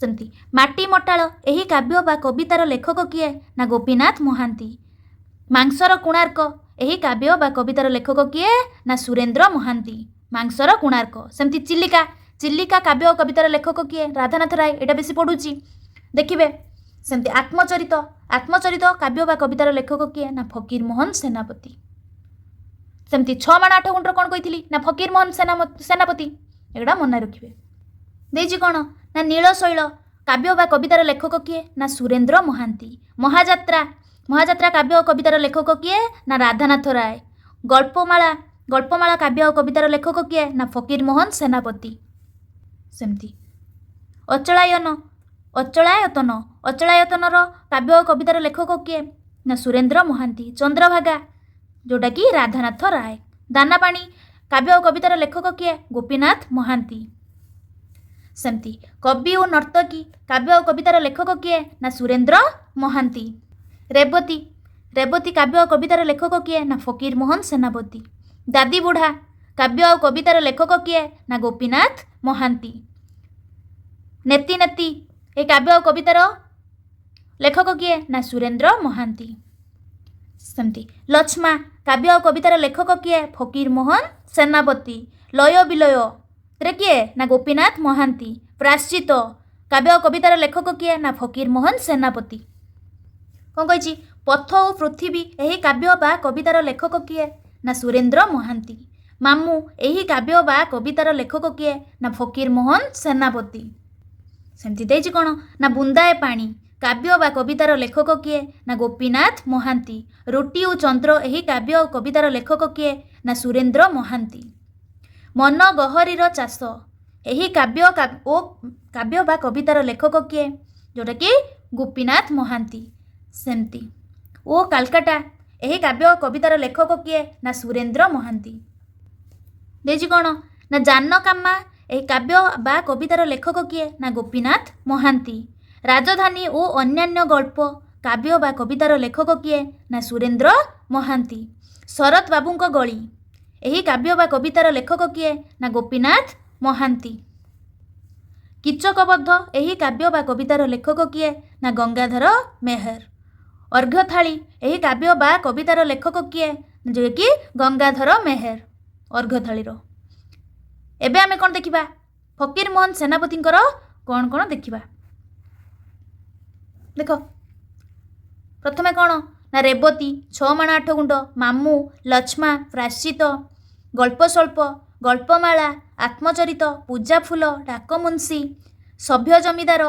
सेमती माटी मटाळ यही काव्य बा कवितार लेखक किए ना गोपीनाथ महांती। मांसर कोणार्क यही काव्य बा कवितार लेखक किए ना सुरेंद्र महांती। मांसर कोणार्क। सेमती चिलिका चिलिका काव्य और कवितार लेखक किए राधानाथ राय। एटा बेसी पढ़ुची देखिए। सेमती आत्मचरित आत्मचरित काव्य बा कवितार लेखक किए ना फकीर मोहन सेनापति। सेमती 6 माण 8 गुंठ कौन कही ना फकीर मोहन सेनापति। एगुड़ा मन रखिए। देछि कौन ना नीलशैल काव्य बा कवितार लेखक किए ना सुरेंद्र महांती। महाजात्रा महाजात्रा काव्य और कवितार लेखक किए ना राधानाथ राय। गल्पमाला गल्पमाला काव्य और कवितार लेखक किए ना फकीर मोहन सेनापति। सेमती अचलायन अचलायतन अचलायतनर काव्य और कवितार लेखक किए ना सुरेंद्र महांती। चंद्रभागा जोटा कि राधानाथ राय। दानापाणी काव्य और कवितार लेखक किए गोपीनाथ महांती। सेमती कवि और नर्तकी काव्य और कवितार लेखक किए ना सुरेंद्र महांती। रेवती रेवती काव्य और कवितार लेखक किए ना फकीर मोहन सेनापति। दादी बुढ़ा काव्य और कवितार लेखक किए ना गोपीनाथ महांती। नेति नेति ए काव्य और कवितार लेखक किए ना सुरेंद्र महांती। सेमती लक्ष्मा काव्य और कवितार लेखक किए फकीर मोहन सेनापति। लय विलय रे किए ना गोपीनाथ महांती। प्राश्चित काव्य और कवितार लेखक किए ना फकीर मोहन सेनापति। कौन कही पथ और पृथ्वी यही काव्य बा कवितार लेखक किए ना सुरेंद्र महांती। मामू यही काव्य बा कवितार लेखक किए ना फकीर मोहन सेनापति। सेमती देछि कौन ना बुंदाए पानी काव्य बा कवितार लेखक किए ना गोपीनाथ महांती। रुटी और चंद्र यही काव्य और कवितार लेखक किए ना सुरेंद्र महांती। मन गहरीर चाष यही काव्य बा कवितार लेखक किए जोटा कि गोपीनाथ महांती। सेमती ओ कालकाटा यही काव्य और कवितार लेखक किए ना सुरेंद्र महांती। देछि कौन ना जानकामा यही काव्य बा कवितार लेखक किए ना गोपीनाथ महांती। राजधानी और अन्यान्य गल्प काव्य बा कवितार लेखक किए ना सुरेंद्र महांती। शरत बाबूंक गली यही काव्य बा कवितार लेखक किए ना गोपीनाथ महांती। किचकबद्ध यही काव्य बा कवितार लेखक किए ना गंगाधर मेहर। अर्घ्यथाली यही काव्य बा कवितार लेखक किए जे कि गंगाधर मेहर। अर्घ्यथालीर एबे आमे कौन देखिबा फकीर मोहन सेनापतिंकर कौन कौन देखिबा। देख प्रथमे कौन ना रेवती 6 माण 8 गुंठ मामू लक्ष्मा प्राश्चित गल्प स्वल्प गल्पमाला आत्मचरित पूजाफुल डाकमुंशी सभ्य जमीदार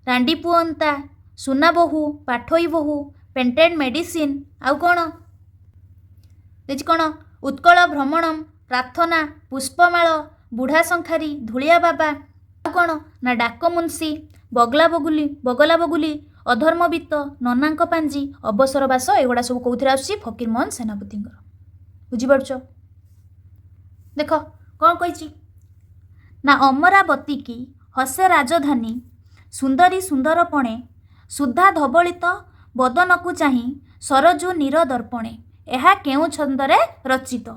रांडीपुअंता सुना बोहू पाठोई बोहू पेंटेड मेडिसिन आउ कौन देछि कौन उत्कल भ्रमणम प्रार्थना पुष्पमाल बुढ़ा शंखारी धूलिया बाबा आउ कौन ना डाकमुंशी बगला बगुली अधर्मवित्त ननांक पांजी अवसरवास एगुड़ा सब कौथिरे आसुची फकीर मोहन सेनापतिंकर। बुझिपारुछ। देख कौन कही ना अमरावती की हसे राजधानी सुंदरी सुंदरपणे ସୁଧା ଧବଳିତ ବଦନକୁ ଚାହିଁ ସରଜୁ ନୀର ଦର୍ପଣେ। ଏହା କେଉଁ ଛନ୍ଦରେ ରଚିତ?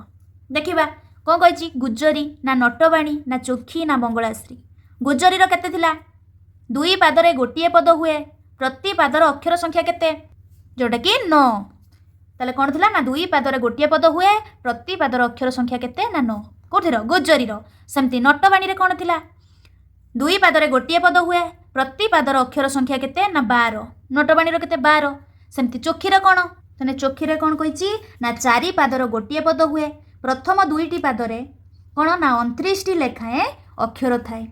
ଦେଖିବା କ'ଣ କହିଛି, ଗୁଜରୀ ନା ନଟବାଣୀ ନା ଚୋଖୀ ନା ବଙ୍ଗଳାଶ୍ରୀ। ଗୁଜରୀର କେତେ ଥିଲା? 2 ପାଦରେ ଗୋଟିଏ ପଦ ହୁଏ, ପ୍ରତି ପାଦର ଅକ୍ଷର ସଂଖ୍ୟା କେତେ? ଯେଉଁଟାକି 9। ତାହେଲେ କ'ଣ ଥିଲା ନା 2 ପାଦରେ ଗୋଟିଏ ପଦ ହୁଏ, ପ୍ରତି ପାଦର ଅକ୍ଷର ସଂଖ୍ୟା କେତେ ନା 9। କେଉଁଥିର? ଗୁଜରୀର। ସେମିତି ନଟବାଣୀରେ କ'ଣ ଥିଲା? 2 ପାଦରେ ଗୋଟିଏ ପଦ ହୁଏ, ପ୍ରତି ପାଦର ଅକ୍ଷର ସଂଖ୍ୟା କେତେ ନା 12। ନଟବାଣୀର କେତେ? 12। ସେମିତି ଚୋଖୀର କ'ଣ? ତାହେଲେ ଚୋଖୀରେ କ'ଣ କହିଛି ନା 4 ପାଦର ଗୋଟିଏ ପଦ ହୁଏ, ପ୍ରଥମ 2ଟି ପାଦରେ କ'ଣ ନା 29ଟି ଲେଖାଏଁ ଅକ୍ଷର ଥାଏ।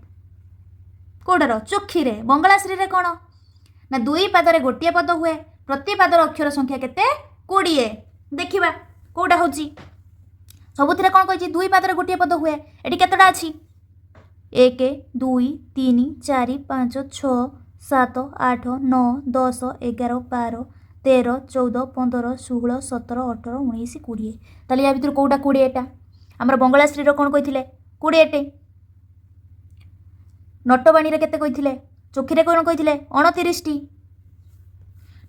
କେଉଁଟାର? ଚୋଖୀରେ। ବଙ୍ଗଳାଶ୍ରୀରେ କ'ଣ ନା 2 ପାଦରେ ଗୋଟିଏ ପଦ ହୁଏ, ପ୍ରତି ପାଦର ଅକ୍ଷର ସଂଖ୍ୟା କେତେ? 20। ଦେଖିବା କେଉଁଟା ହେଉଛି। ସବୁଥିରେ କ'ଣ କହିଛି? 2 ପାଦରେ ଗୋଟିଏ ପଦ ହୁଏ। ଏଠି କେତେଟା ଅଛି? 1 2 3 4 5 6 7 8 9 10 11 12 13 14 15 16 17 18 19 20। ତାହେଲେ ୟା ଭିତରୁ କେଉଁଟା 20ଟା? ଆମର ବଙ୍ଗଳାଶ୍ରୀର କ'ଣ କହିଥିଲେ? 20ଟି। ନଟବାଣୀରେ କେତେ କହିଥିଲେ? ଚୋଖୀରେ କ'ଣ କହିଥିଲେ? 29ଟି।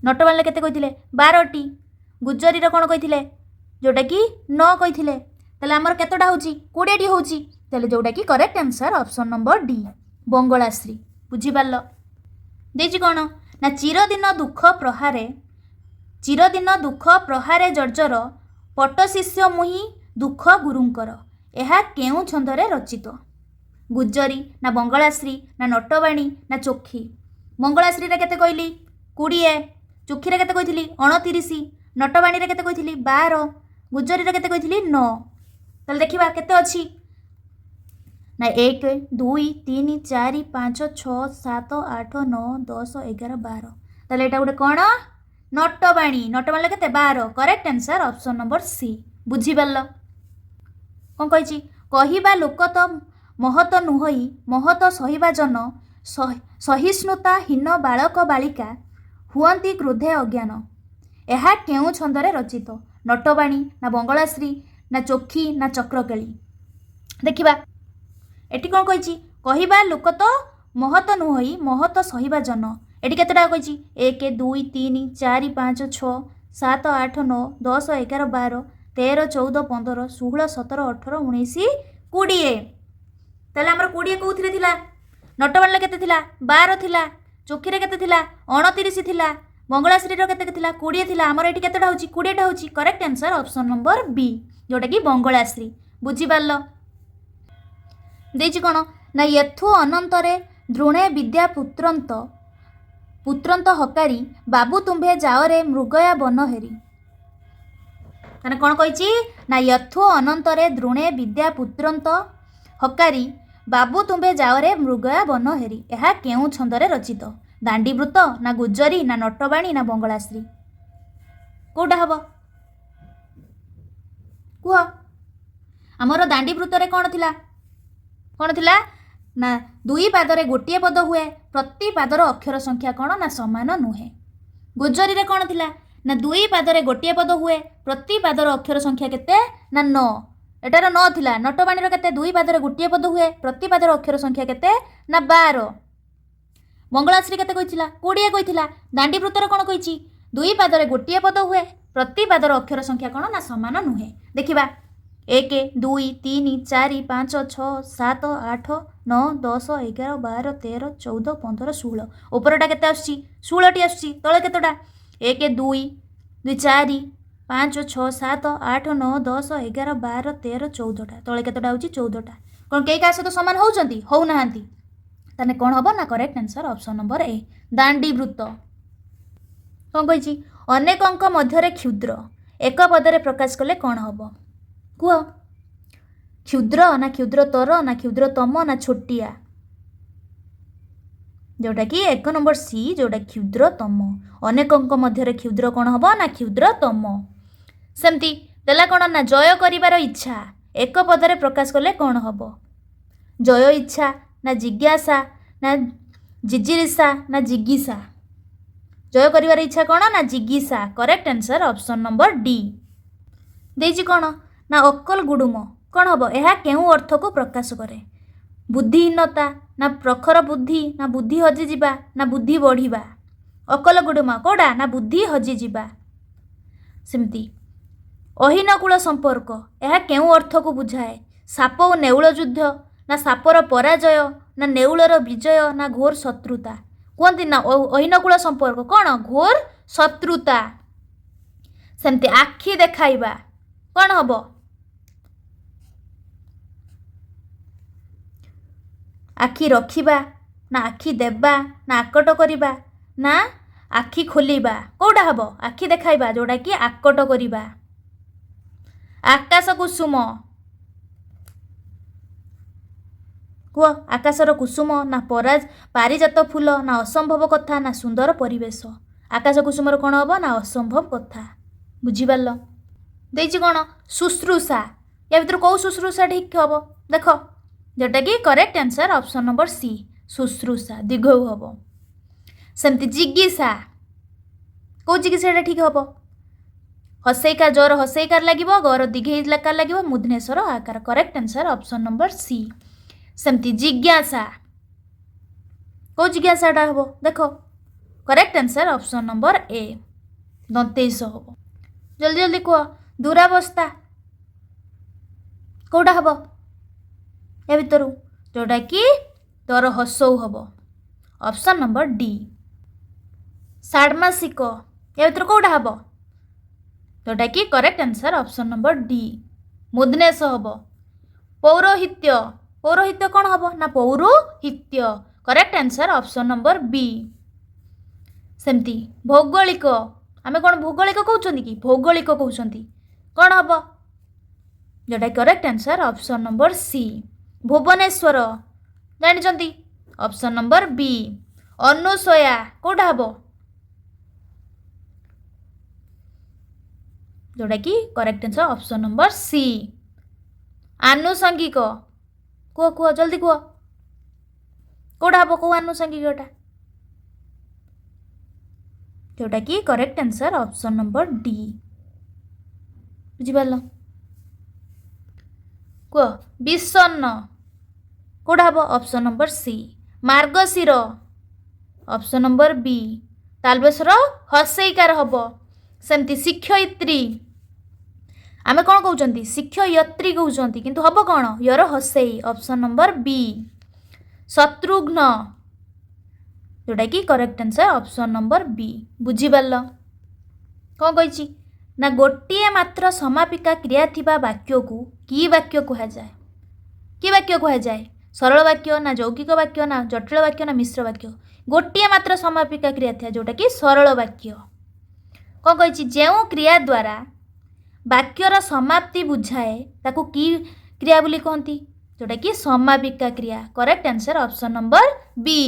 ନଟବାଣୀରେ କେତେ କହିଥିଲେ? 12ଟି। ଗୁଜରୀର କ'ଣ କହିଥିଲେ? ଯେଉଁଟାକି 9 କହିଥିଲେ। ତାହେଲେ ଆମର କେତେଟା ହେଉଛି? 20ଟି ହେଉଛି। ତାହେଲେ ଯେଉଁଟାକି correct answer option number D, ବଙ୍ଗଳାଶ୍ରୀ। ବୁଝିପାରିଲ? ଦେଇଛି କ'ଣ ନା ଚିରଦିନ ଦୁଃଖ ପ୍ରହାରେ ଜର୍ଜର ପଟ୍ଟଶିଷ୍ୟ ମୁହିଁ ଦୁଃଖ ଗୁରୁଙ୍କର। ଏହା କେଉଁ ଛନ୍ଦରେ ରଚିତ? ଗୁଜରୀ ନା ବଙ୍ଗଳାଶ୍ରୀ ନା ନଟବାଣୀ ନା ଚୋଖୀ? ବଙ୍ଗଳାଶ୍ରୀରେ କେତେ କହିଲି? 20। ଚୋଖୀରେ କେତେ କହିଥିଲି? 29। ନଟବାଣୀରେ କେତେ କହିଥିଲି? 12। ଗୁଜରୀରେ କେତେ କହିଥିଲି? 9। ତାହେଲେ ଦେଖିବା କେତେ ଅଛି ନା 1 2 3 4 5 6 7 8 9 10 11 12। ତାହେଲେ ଏଇଟା ଗୋଟେ କ'ଣ? ନଟବାଣୀ। ନଟବାଣୀରେ କେତେ? 12। Correct answer option number C. ବୁଝିପାରିଲ? କ'ଣ କହିଛି? କହିବା ଲୋକ ତ ମହତ ନୁହଇ ମହତ ସହିବା ଜନ, ସହିଷ୍ଣୁତା ହୀନ ବାଳକ ବାଳିକା ହୁଅନ୍ତି କ୍ରୋଧେ ଅଜ୍ଞାନ। ଏହା କେଉଁ ଛନ୍ଦରେ ରଚିତ? ନଟବାଣୀ ନା ବଙ୍ଗଳାଶ୍ରୀ ନା ଚୋଖୀ ନା ଚକ୍ରକେଳି? ଦେଖିବା ଏଠି କ'ଣ କହିଛି? କହିବା ଲୋକ ତ ମହତ ନୁହଇ ମହତ ସହିବା ଜନ। ଏଠି କେତେଟା କହିଛି? 1 2 3 4 5 6 7 8 9 10 11 12 13 14 15 16 17 18 19 20। ତାହେଲେ ଆମର 20 କେଉଁଥିରେ ଥିଲା? ନଟବାଣୀରେ କେତେ ଥିଲା? 12 ଥିଲା। ଚୋଖୀରେ କେତେ ଥିଲା? 29 ଥିଲା। ବଙ୍ଗଳାଶ୍ରୀର କେତେ ଥିଲା? 20 ଥିଲା। ଆମର ଏଠି କେତେଟା ହେଉଛି? 20ଟା ହେଉଛି। କରେକ୍ଟ ଆନ୍ସର ଅପସନ୍ ନମ୍ବର ବି, ଯେଉଁଟାକି ବଙ୍ଗଳାଶ୍ରୀ। ବୁଝିପାରିଲ? ଦେଇଛି କ'ଣ ନା ୟଥୁ ଅନନ୍ତରେ ଦ୍ରୋଣେ ବିଦ୍ୟା ପୁତ୍ରନ୍ତ ହକାରି ବାବୁ ତୁମ୍ଭେ ଯାଅରେ ମୃଗୟା ବନ ହେରି। ମାନେ କ'ଣ କହିଛି ନା ୟଥୁ ଅନନ୍ତରେ ଦ୍ରୋଣେ ବିଦ୍ୟା ପୁତ୍ରନ୍ତ ହକାରି ବାବୁ ତୁମ୍ଭେ ଯାଅରେ ମୃଗୟା ବନ ହେରି। ଏହା କେଉଁ ଛନ୍ଦରେ ରଚିତ? ଦାଣ୍ଡିବୃତ୍ତ ନା ଗୁଜରୀ ନା ନଟବାଣୀ ନା ବଙ୍ଗଳାଶ୍ରୀ? କେଉଁଟା ହେବ କୁହ? ଆମର ଦାଣ୍ଡିବୃତ୍ତରେ କ'ଣ ଥିଲା? କ'ଣ ଥିଲା ନା 2 ପାଦରେ ଗୋଟିଏ ପଦ ହୁଏ, ପ୍ରତି ପାଦର ଅକ୍ଷର ସଂଖ୍ୟା କ'ଣ ନା ସମାନ ନୁହେଁ। ଗୁଜରୀରେ କ'ଣ ଥିଲା ନା 2 ପାଦରେ ଗୋଟିଏ ପଦ ହୁଏ, ପ୍ରତି ପାଦର ଅକ୍ଷର ସଂଖ୍ୟା କେତେ ନା 9। ଏଟାର 9 ଥିଲା। ନଟବାଣୀର କେତେ? 2 ପାଦରେ ଗୋଟିଏ ପଦ ହୁଏ, ପ୍ରତି ପାଦର ଅକ୍ଷର ସଂଖ୍ୟା କେତେ ନା 12। ବଙ୍ଗଳାଶ୍ରୀ କେତେ କହିଥିଲା? 20 କହିଥିଲା। ଦାଣ୍ଡିବୃତ୍ତରେ କ'ଣ କହିଛି? 2 ପାଦରେ ଗୋଟିଏ ପଦ ହୁଏ, ପ୍ରତି ପାଦର ଅକ୍ଷର ସଂଖ୍ୟା କ'ଣ ନା ସମାନ ନୁହେଁ। ଦେଖିବା 1 2 3 4 5 6 7 8 9 10 11 12 13 14 15 16। ଉପରଟା କେତେ ଆସୁଛି? 16ଟି ଆସୁଛି। ତଳେ କେତେଟା? 1 2 4 5 6 7 8 9 10 11 12 13 14ଟା। ତଳେ କେତେଟା ହେଉଛି? 14ଟା। କ'ଣ କେହି କାହା ସହିତ ସମାନ ହେଉଛନ୍ତି? ହେଉନାହାନ୍ତି। ତାହେଲେ କ'ଣ ହେବ ନା correct answer option number A, ଦାଣ୍ଡିବୃତ୍ତ। କ'ଣ କହିଛି? ଅନେକଙ୍କ ମଧ୍ୟରେ କ୍ଷୁଦ୍ର ଏକ ପଦରେ ପ୍ରକାଶ କଲେ କ'ଣ ହେବ? କୁହ। କ୍ଷୁଦ୍ର ନା କ୍ଷୁଦ୍ରତର ନା କ୍ଷୁଦ୍ରତମ ନା ଛୋଟିଆ? ଯେଉଁଟାକି 1 ନମ୍ବର ସି, ଯେଉଁଟା କ୍ଷୁଦ୍ରତମ। ଅନେକଙ୍କ ମଧ୍ୟରେ କ୍ଷୁଦ୍ର କ'ଣ ହେବ ନା କ୍ଷୁଦ୍ରତମ। ସେମିତି ଦେଲା କ'ଣ ନା ଜୟ କରିବାର ଇଚ୍ଛା ଏକ ପଦରେ ପ୍ରକାଶ କଲେ କ'ଣ ହେବ? ଜୟ ଇଚ୍ଛା ନା ଜିଜ୍ଞାସା ନା ଜିଜିରିସା ନା ଜିଗିସା? ଜୟ କରିବାର ଇଚ୍ଛା କ'ଣ ନା ଜିଗିସା। Correct answer option number D. ଦେଇଛି କ'ଣ ନା ଅକଲ ଗୁଡୁମ। କ'ଣ ହେବ? ଏହା କେଉଁ ଅର୍ଥକୁ ପ୍ରକାଶ କରେ? ବୁଦ୍ଧିହୀନତା ନା ପ୍ରଖର ବୁଦ୍ଧି ନା ବୁଦ୍ଧି ହଜିଯିବା ନା ବୁଦ୍ଧି ବଢ଼ିବା? ଅକଲ ଗୁଡୁମ କୋଉଟା ନା ବୁଦ୍ଧି ହଜିଯିବା। ସେମିତି ଅହିନକୂଳ ସମ୍ପର୍କ ଏହା କେଉଁ ଅର୍ଥକୁ ବୁଝାଏ? ସାପ ଓ ନେଉଳ ଯୁଦ୍ଧ, ନା ସାପର ପରାଜୟ, ନା ନେଉଳର ବିଜୟ, ନା ଘୋର ଶତ୍ରୁତା? କୁହନ୍ତି ନା ଅହିନକୂଳ ସମ୍ପର୍କ କ'ଣ? ଘୋର ଶତ୍ରୁତା। ସେମିତି ଆଖି ଦେଖାଇବା କ'ଣ ହବ? ଆଖି ରଖିବା, ନା ଆଖି ଦେବା, ନା ଆକଟ କରିବା, ନା ଆଖି ଖୋଲିବା? କୋଉଟା ହବ? ଆଖି ଦେଖାଇବା, ଯୋଉଟାକି ଆକଟ କରିବା। ଆକାଶ କୁସୁମ କୁହ, ଆକାଶର କୁସୁମ, ନା ପାରିଜାତ ଫୁଲ, ନା ଅସମ୍ଭବ କଥା, ନା ସୁନ୍ଦର ପରିବେଶ? ଆକାଶ କୁସୁମର କ'ଣ ହବ? ନା ଅସମ୍ଭବ କଥା। ବୁଝିପାରିଲ? ଦେଇଛି କ'ଣ? ଶୁଶ୍ରୂଷା। ୟା ଭିତରୁ କେଉଁ ଶୁଶ୍ରୂଷା ଠିକ୍ ହବ? ଦେଖ, ଯେଉଁଟାକି correct answer option number C, ଶୁଶ୍ରୂଷା, ଦୀର୍ଘଉ ହବ। ସେମିତି ଜିଜ୍ଞାସା, କେଉଁ ଜିଜ୍ଞାସାଟା ଠିକ୍ ହବ? ହସେଇକାର, ଜର ହସେଇକାର ଲାଗିବ, ଗର ଦୀର୍ଘଇକାର ଲାଗିବ, ମୁଧନେଶ୍ୱର ଆକାର। Correct answer option number C. ସେମିତି ଜିଜ୍ଞାସା, କେଉଁ ଜିଜ୍ଞାସାଟା ହବ? ଦେଖ, correct answer option number A, ଦନ୍ତେଇଶ ହବ। ଜଲ୍ଦି ଜଲ୍ଦି କୁହ। ଦୁରାବସ୍ଥା କେଉଁଟା ହବ ଏ ଭିତରୁ? ଯେଉଁଟାକି ତୋର ହସଉ ହବ, ଅପସନ୍ ନମ୍ବର ଡି। ଷାଡ଼ମାସିକ ଏ ଭିତରୁ କେଉଁଟା ହବ? ଯେଉଁଟାକି correct answer option number D, ମୁଧନେଶ ହବ। ପୌରୋହିତ୍ୟ, ପୌରୋହିତ୍ୟ କ'ଣ ହବ? ନା ପୌରୋହିତ୍ୟ, correct answer option number B. ସେମିତି ଭୌଗୋଳିକ, ଆମେ କ'ଣ ଭୌଗୋଳିକ କହୁଛନ୍ତି କି? ଭୌଗୋଳିକ କହୁଛନ୍ତି, କ'ଣ ହବ? ଯେଉଁଟା correct answer option number C. Bhubaneswar ଜାଣିଛନ୍ତି, ଅପସନ୍ ନମ୍ବର ବି। ଅନୁସୟା କେଉଁଟା ହବ? ଯେଉଁଟାକି correct answer option number C. ଆନୁଷଙ୍ଗିକ କୁହ, କୁହ ଜଲ୍ଦି କୁହ, କେଉଁଟା ହବ? କେଉଁ ଆନୁଷଙ୍ଗିକଟା? ଯେଉଁଟାକି correct answer option number D. ବୁଝିପାରିଲ? କୁହ। ବିଷଣ୍ଣ କେଉଁଟା ହବ? Option number C. ମାର୍ଗଶିର ଅପସନ୍ ନମ୍ବର ବି। ତାଲବେଶର ହସେଇକାର ହବ। ସେମିତି ଶିକ୍ଷୟିତ୍ରୀ, ଆମେ କ'ଣ କହୁଛନ୍ତି? ଶିକ୍ଷୟତ୍ରୀ କହୁଛନ୍ତି, କିନ୍ତୁ ହବ କ'ଣ? ୟର ହସେଇ, ଅପସନ୍ ନମ୍ବର ବି। ଶତ୍ରୁଘ୍ନ, ଯେଉଁଟାକି କରେକ୍ଟ ଆନ୍ସର ଅପସନ୍ ନମ୍ବର ବି। ବୁଝିପାରିଲ? କ'ଣ କହିଛି ନା ଗୋଟିଏ ମାତ୍ର ସମାପିକା କ୍ରିୟା ଥିବା ବାକ୍ୟକୁ କି ବାକ୍ୟ କୁହାଯାଏ? କି ବାକ୍ୟ କୁହାଯାଏ? ସରଳ ବାକ୍ୟ, ନା ଯୌଗିକ ବାକ୍ୟ, ନା ଜଟିଳ ବାକ୍ୟ, ନା ମିଶ୍ର ବାକ୍ୟ? ଗୋଟିଏ ମାତ୍ର ସମାପିକା କ୍ରିୟା ଥିବା, ଯେଉଁଟାକି ସରଳ ବାକ୍ୟ। କ'ଣ କହିଛି? ଯେଉଁ କ୍ରିୟା ଦ୍ୱାରା ବାକ୍ୟର ସମାପ୍ତି ବୁଝାଏ ତାକୁ କି କ୍ରିୟା ବୋଲି କହନ୍ତି? ଯେଉଁଟାକି ସମାପିକା କ୍ରିୟା। କରେକ୍ଟ ଆନ୍ସର ଅପସନ୍ ନମ୍ବର ବି।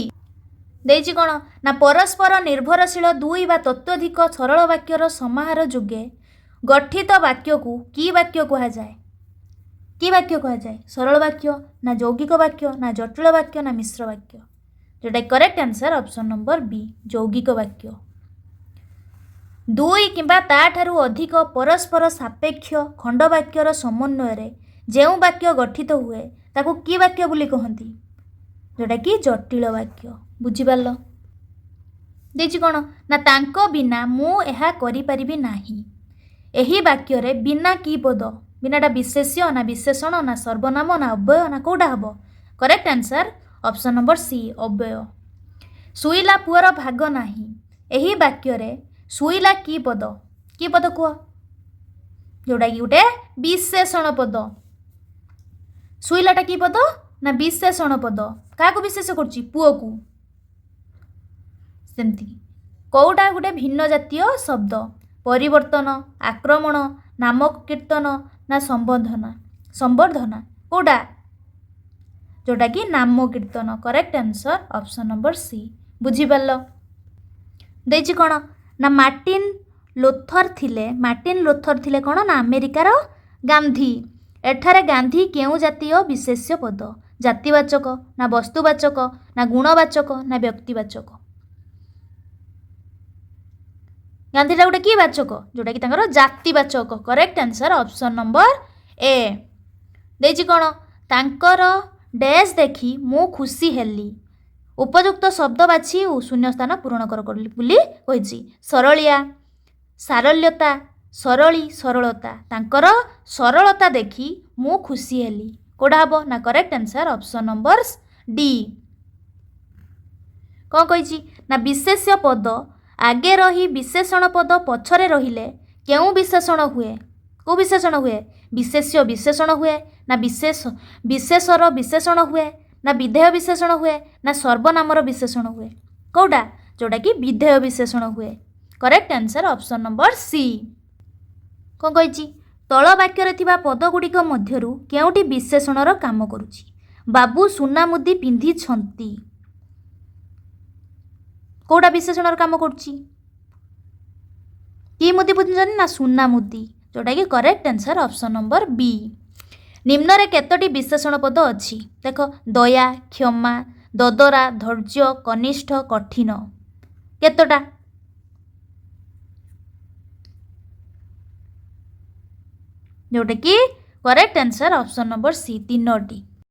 ଦେଇଛି କ'ଣ? ନା ପରସ୍ପର ନିର୍ଭରଶୀଳ ଦୁଇ ବା ତତୋଧିକ ସରଳ ବାକ୍ୟର ସମାହାର ଯୋଗେ ଗଠିତ ବାକ୍ୟକୁ କି ବାକ୍ୟ କୁହାଯାଏ? କି ବାକ୍ୟ କୁହାଯାଏ? ସରଳ ବାକ୍ୟ, ନା ଯୌଗିକ ବାକ୍ୟ, ନା ଜଟିଳ ବାକ୍ୟ, ନା ମିଶ୍ର ବାକ୍ୟ? ଯେଉଁଟାକି କରେକ୍ଟ ଆନ୍ସର ଅପସନ୍ ନମ୍ବର ବି, ଯୌଗିକ ବାକ୍ୟ। ଦୁଇ କିମ୍ବା ତାଠାରୁ ଅଧିକ ପରସ୍ପର ସାପେକ୍ଷ ଖଣ୍ଡବାକ୍ୟର ସମନ୍ୱୟରେ ଯେଉଁ ବାକ୍ୟ ଗଠିତ ହୁଏ ତାକୁ କି ବାକ୍ୟ ବୋଲି କହନ୍ତି? ଯେଉଁଟାକି ଜଟିଳ ବାକ୍ୟ। ବୁଝିପାରିଲ? ଦେଇଛି କ'ଣ? ନା ତାଙ୍କ ବିନା ମୁଁ ଏହା କରିପାରିବି ନାହିଁ। ଏହି ବାକ୍ୟରେ ବିନା କି ପଦ? ବିନାଟା ବିଶେଷ୍ୟ, ନା ବିଶେଷଣ, ନା ସର୍ବନାମ, ନା ଅବ୍ୟୟ, ନା କେଉଁଟା ହବ? Correct answer option number C, ଅବ୍ୟୟ। ଶୋଇଲା ପୁଅର ଭାଗ ନାହିଁ, ଏହି ବାକ୍ୟରେ ଶୋଇଲା କି ପଦ? କି ପଦ କୁହ? ଯେଉଁଟାକି ଗୋଟେ ବିଶେଷଣ ପଦ। ଶୋଇଲାଟା କି ପଦ? ନା ବିଶେଷଣ ପଦ। କାହାକୁ ବିଶେଷ କରୁଛି? ପୁଅକୁ। ସେମିତି କେଉଁଟା ଗୋଟେ ଭିନ୍ନ ଜାତୀୟ ଶବ୍ଦ? ପରିବର୍ତ୍ତନ, ଆକ୍ରମଣ, ନାମ କୀର୍ତ୍ତନ, ନା ସମ୍ବର୍ଦ୍ଧନା? ସମ୍ବର୍ଦ୍ଧନା କେଉଁଟା? ଯେଉଁଟାକି ନାମ କୀର୍ତ୍ତନ। Correct answer option number C. ବୁଝିପାରିଲ? ଦେଇଛି କ'ଣ? ନା ମାର୍ଟିନ୍ ଲୁଥର ଥିଲେ କ'ଣ? ନା ଆମେରିକାର ଗାନ୍ଧୀ। ଏଠାରେ ଗାନ୍ଧୀ କେଉଁ ଜାତୀୟ ବିଶେଷ୍ୟ ପଦ? ଜାତିବାଚକ, ନା ବସ୍ତୁବାଚକ, ନା ଗୁଣବାଚକ, ନା ବ୍ୟକ୍ତିବାଚକ? ଗାନ୍ଧୀଟା ଗୋଟେ କି ବାଚକ? ଯେଉଁଟାକି ତାଙ୍କର ଜାତିବାଚକ। Correct answer option number A. ଦେଇଛି କ'ଣ? ତାଙ୍କର ଡ୍ୟାସ୍ ଦେଖି ମୁଁ ଖୁସି ହେଲି। ଉପଯୁକ୍ତ ଶବ୍ଦ ବାଛି ଶୂନ୍ୟ ସ୍ଥାନ ପୂରଣ କର ବୋଲି କହିଛି। ସରଳିଆ, ସାରଲ୍ୟତା, ସରଳୀ, ସରଳତା। ତାଙ୍କର ସରଳତା ଦେଖି ମୁଁ ଖୁସି ହେଲି। କୋଉଟା ହବ ନା correct answer option number D. କ'ଣ କହିଛି ନା ବିଶେଷ୍ୟ ପଦ ଆଗେ ରହି ବିଶେଷଣ ପଦ ପଛରେ ରହିଲେ କେଉଁ ବିଶେଷଣ ହୁଏ? କେଉଁ ବିଶେଷଣ ହୁଏ? ବିଶେଷ୍ୟ ବିଶେଷଣ ହୁଏ ନା ବିଶେଷର ବିଶେଷଣ ହୁଏ ନା ବିଧେୟ ବିଶେଷଣ ହୁଏ ନା ସର୍ବନାମର ବିଶେଷଣ ହୁଏ? କେଉଁଟା? ଯେଉଁଟାକି ବିଧେୟ ବିଶେଷଣ ହୁଏ। Correct answer option number C. କ'ଣ କହିଛି? ତଳ ବାକ୍ୟରେ ଥିବା ପଦଗୁଡ଼ିକ ମଧ୍ୟରୁ କେଉଁଟି ବିଶେଷଣର କାମ କରୁଛି? ବାବୁ ସୁନା ମୁଦି ପିନ୍ଧିଛନ୍ତି। କେଉଁଟା ବିଶେଷଣର କାମ କରୁଛି? କି ମୁଦି ପିନ୍ଧିଛନ୍ତି ନା ସୁନା ମୁଦି, ଯେଉଁଟାକି କରେକ୍ଟ ଆନ୍ସର ଅପସନ୍ ନମ୍ବର ବି। ନିମ୍ନରେ କେତୋଟି ବିଶେଷଣ ପଦ ଅଛି? ଦେଖ ଦୟା, କ୍ଷମା, ଦଦରା, ଧୈର୍ଯ୍ୟ, କନିଷ୍ଠ, କଠିନ। କେତୋଟା? ଯେଉଁଟାକି correct answer option number C 3ଟି।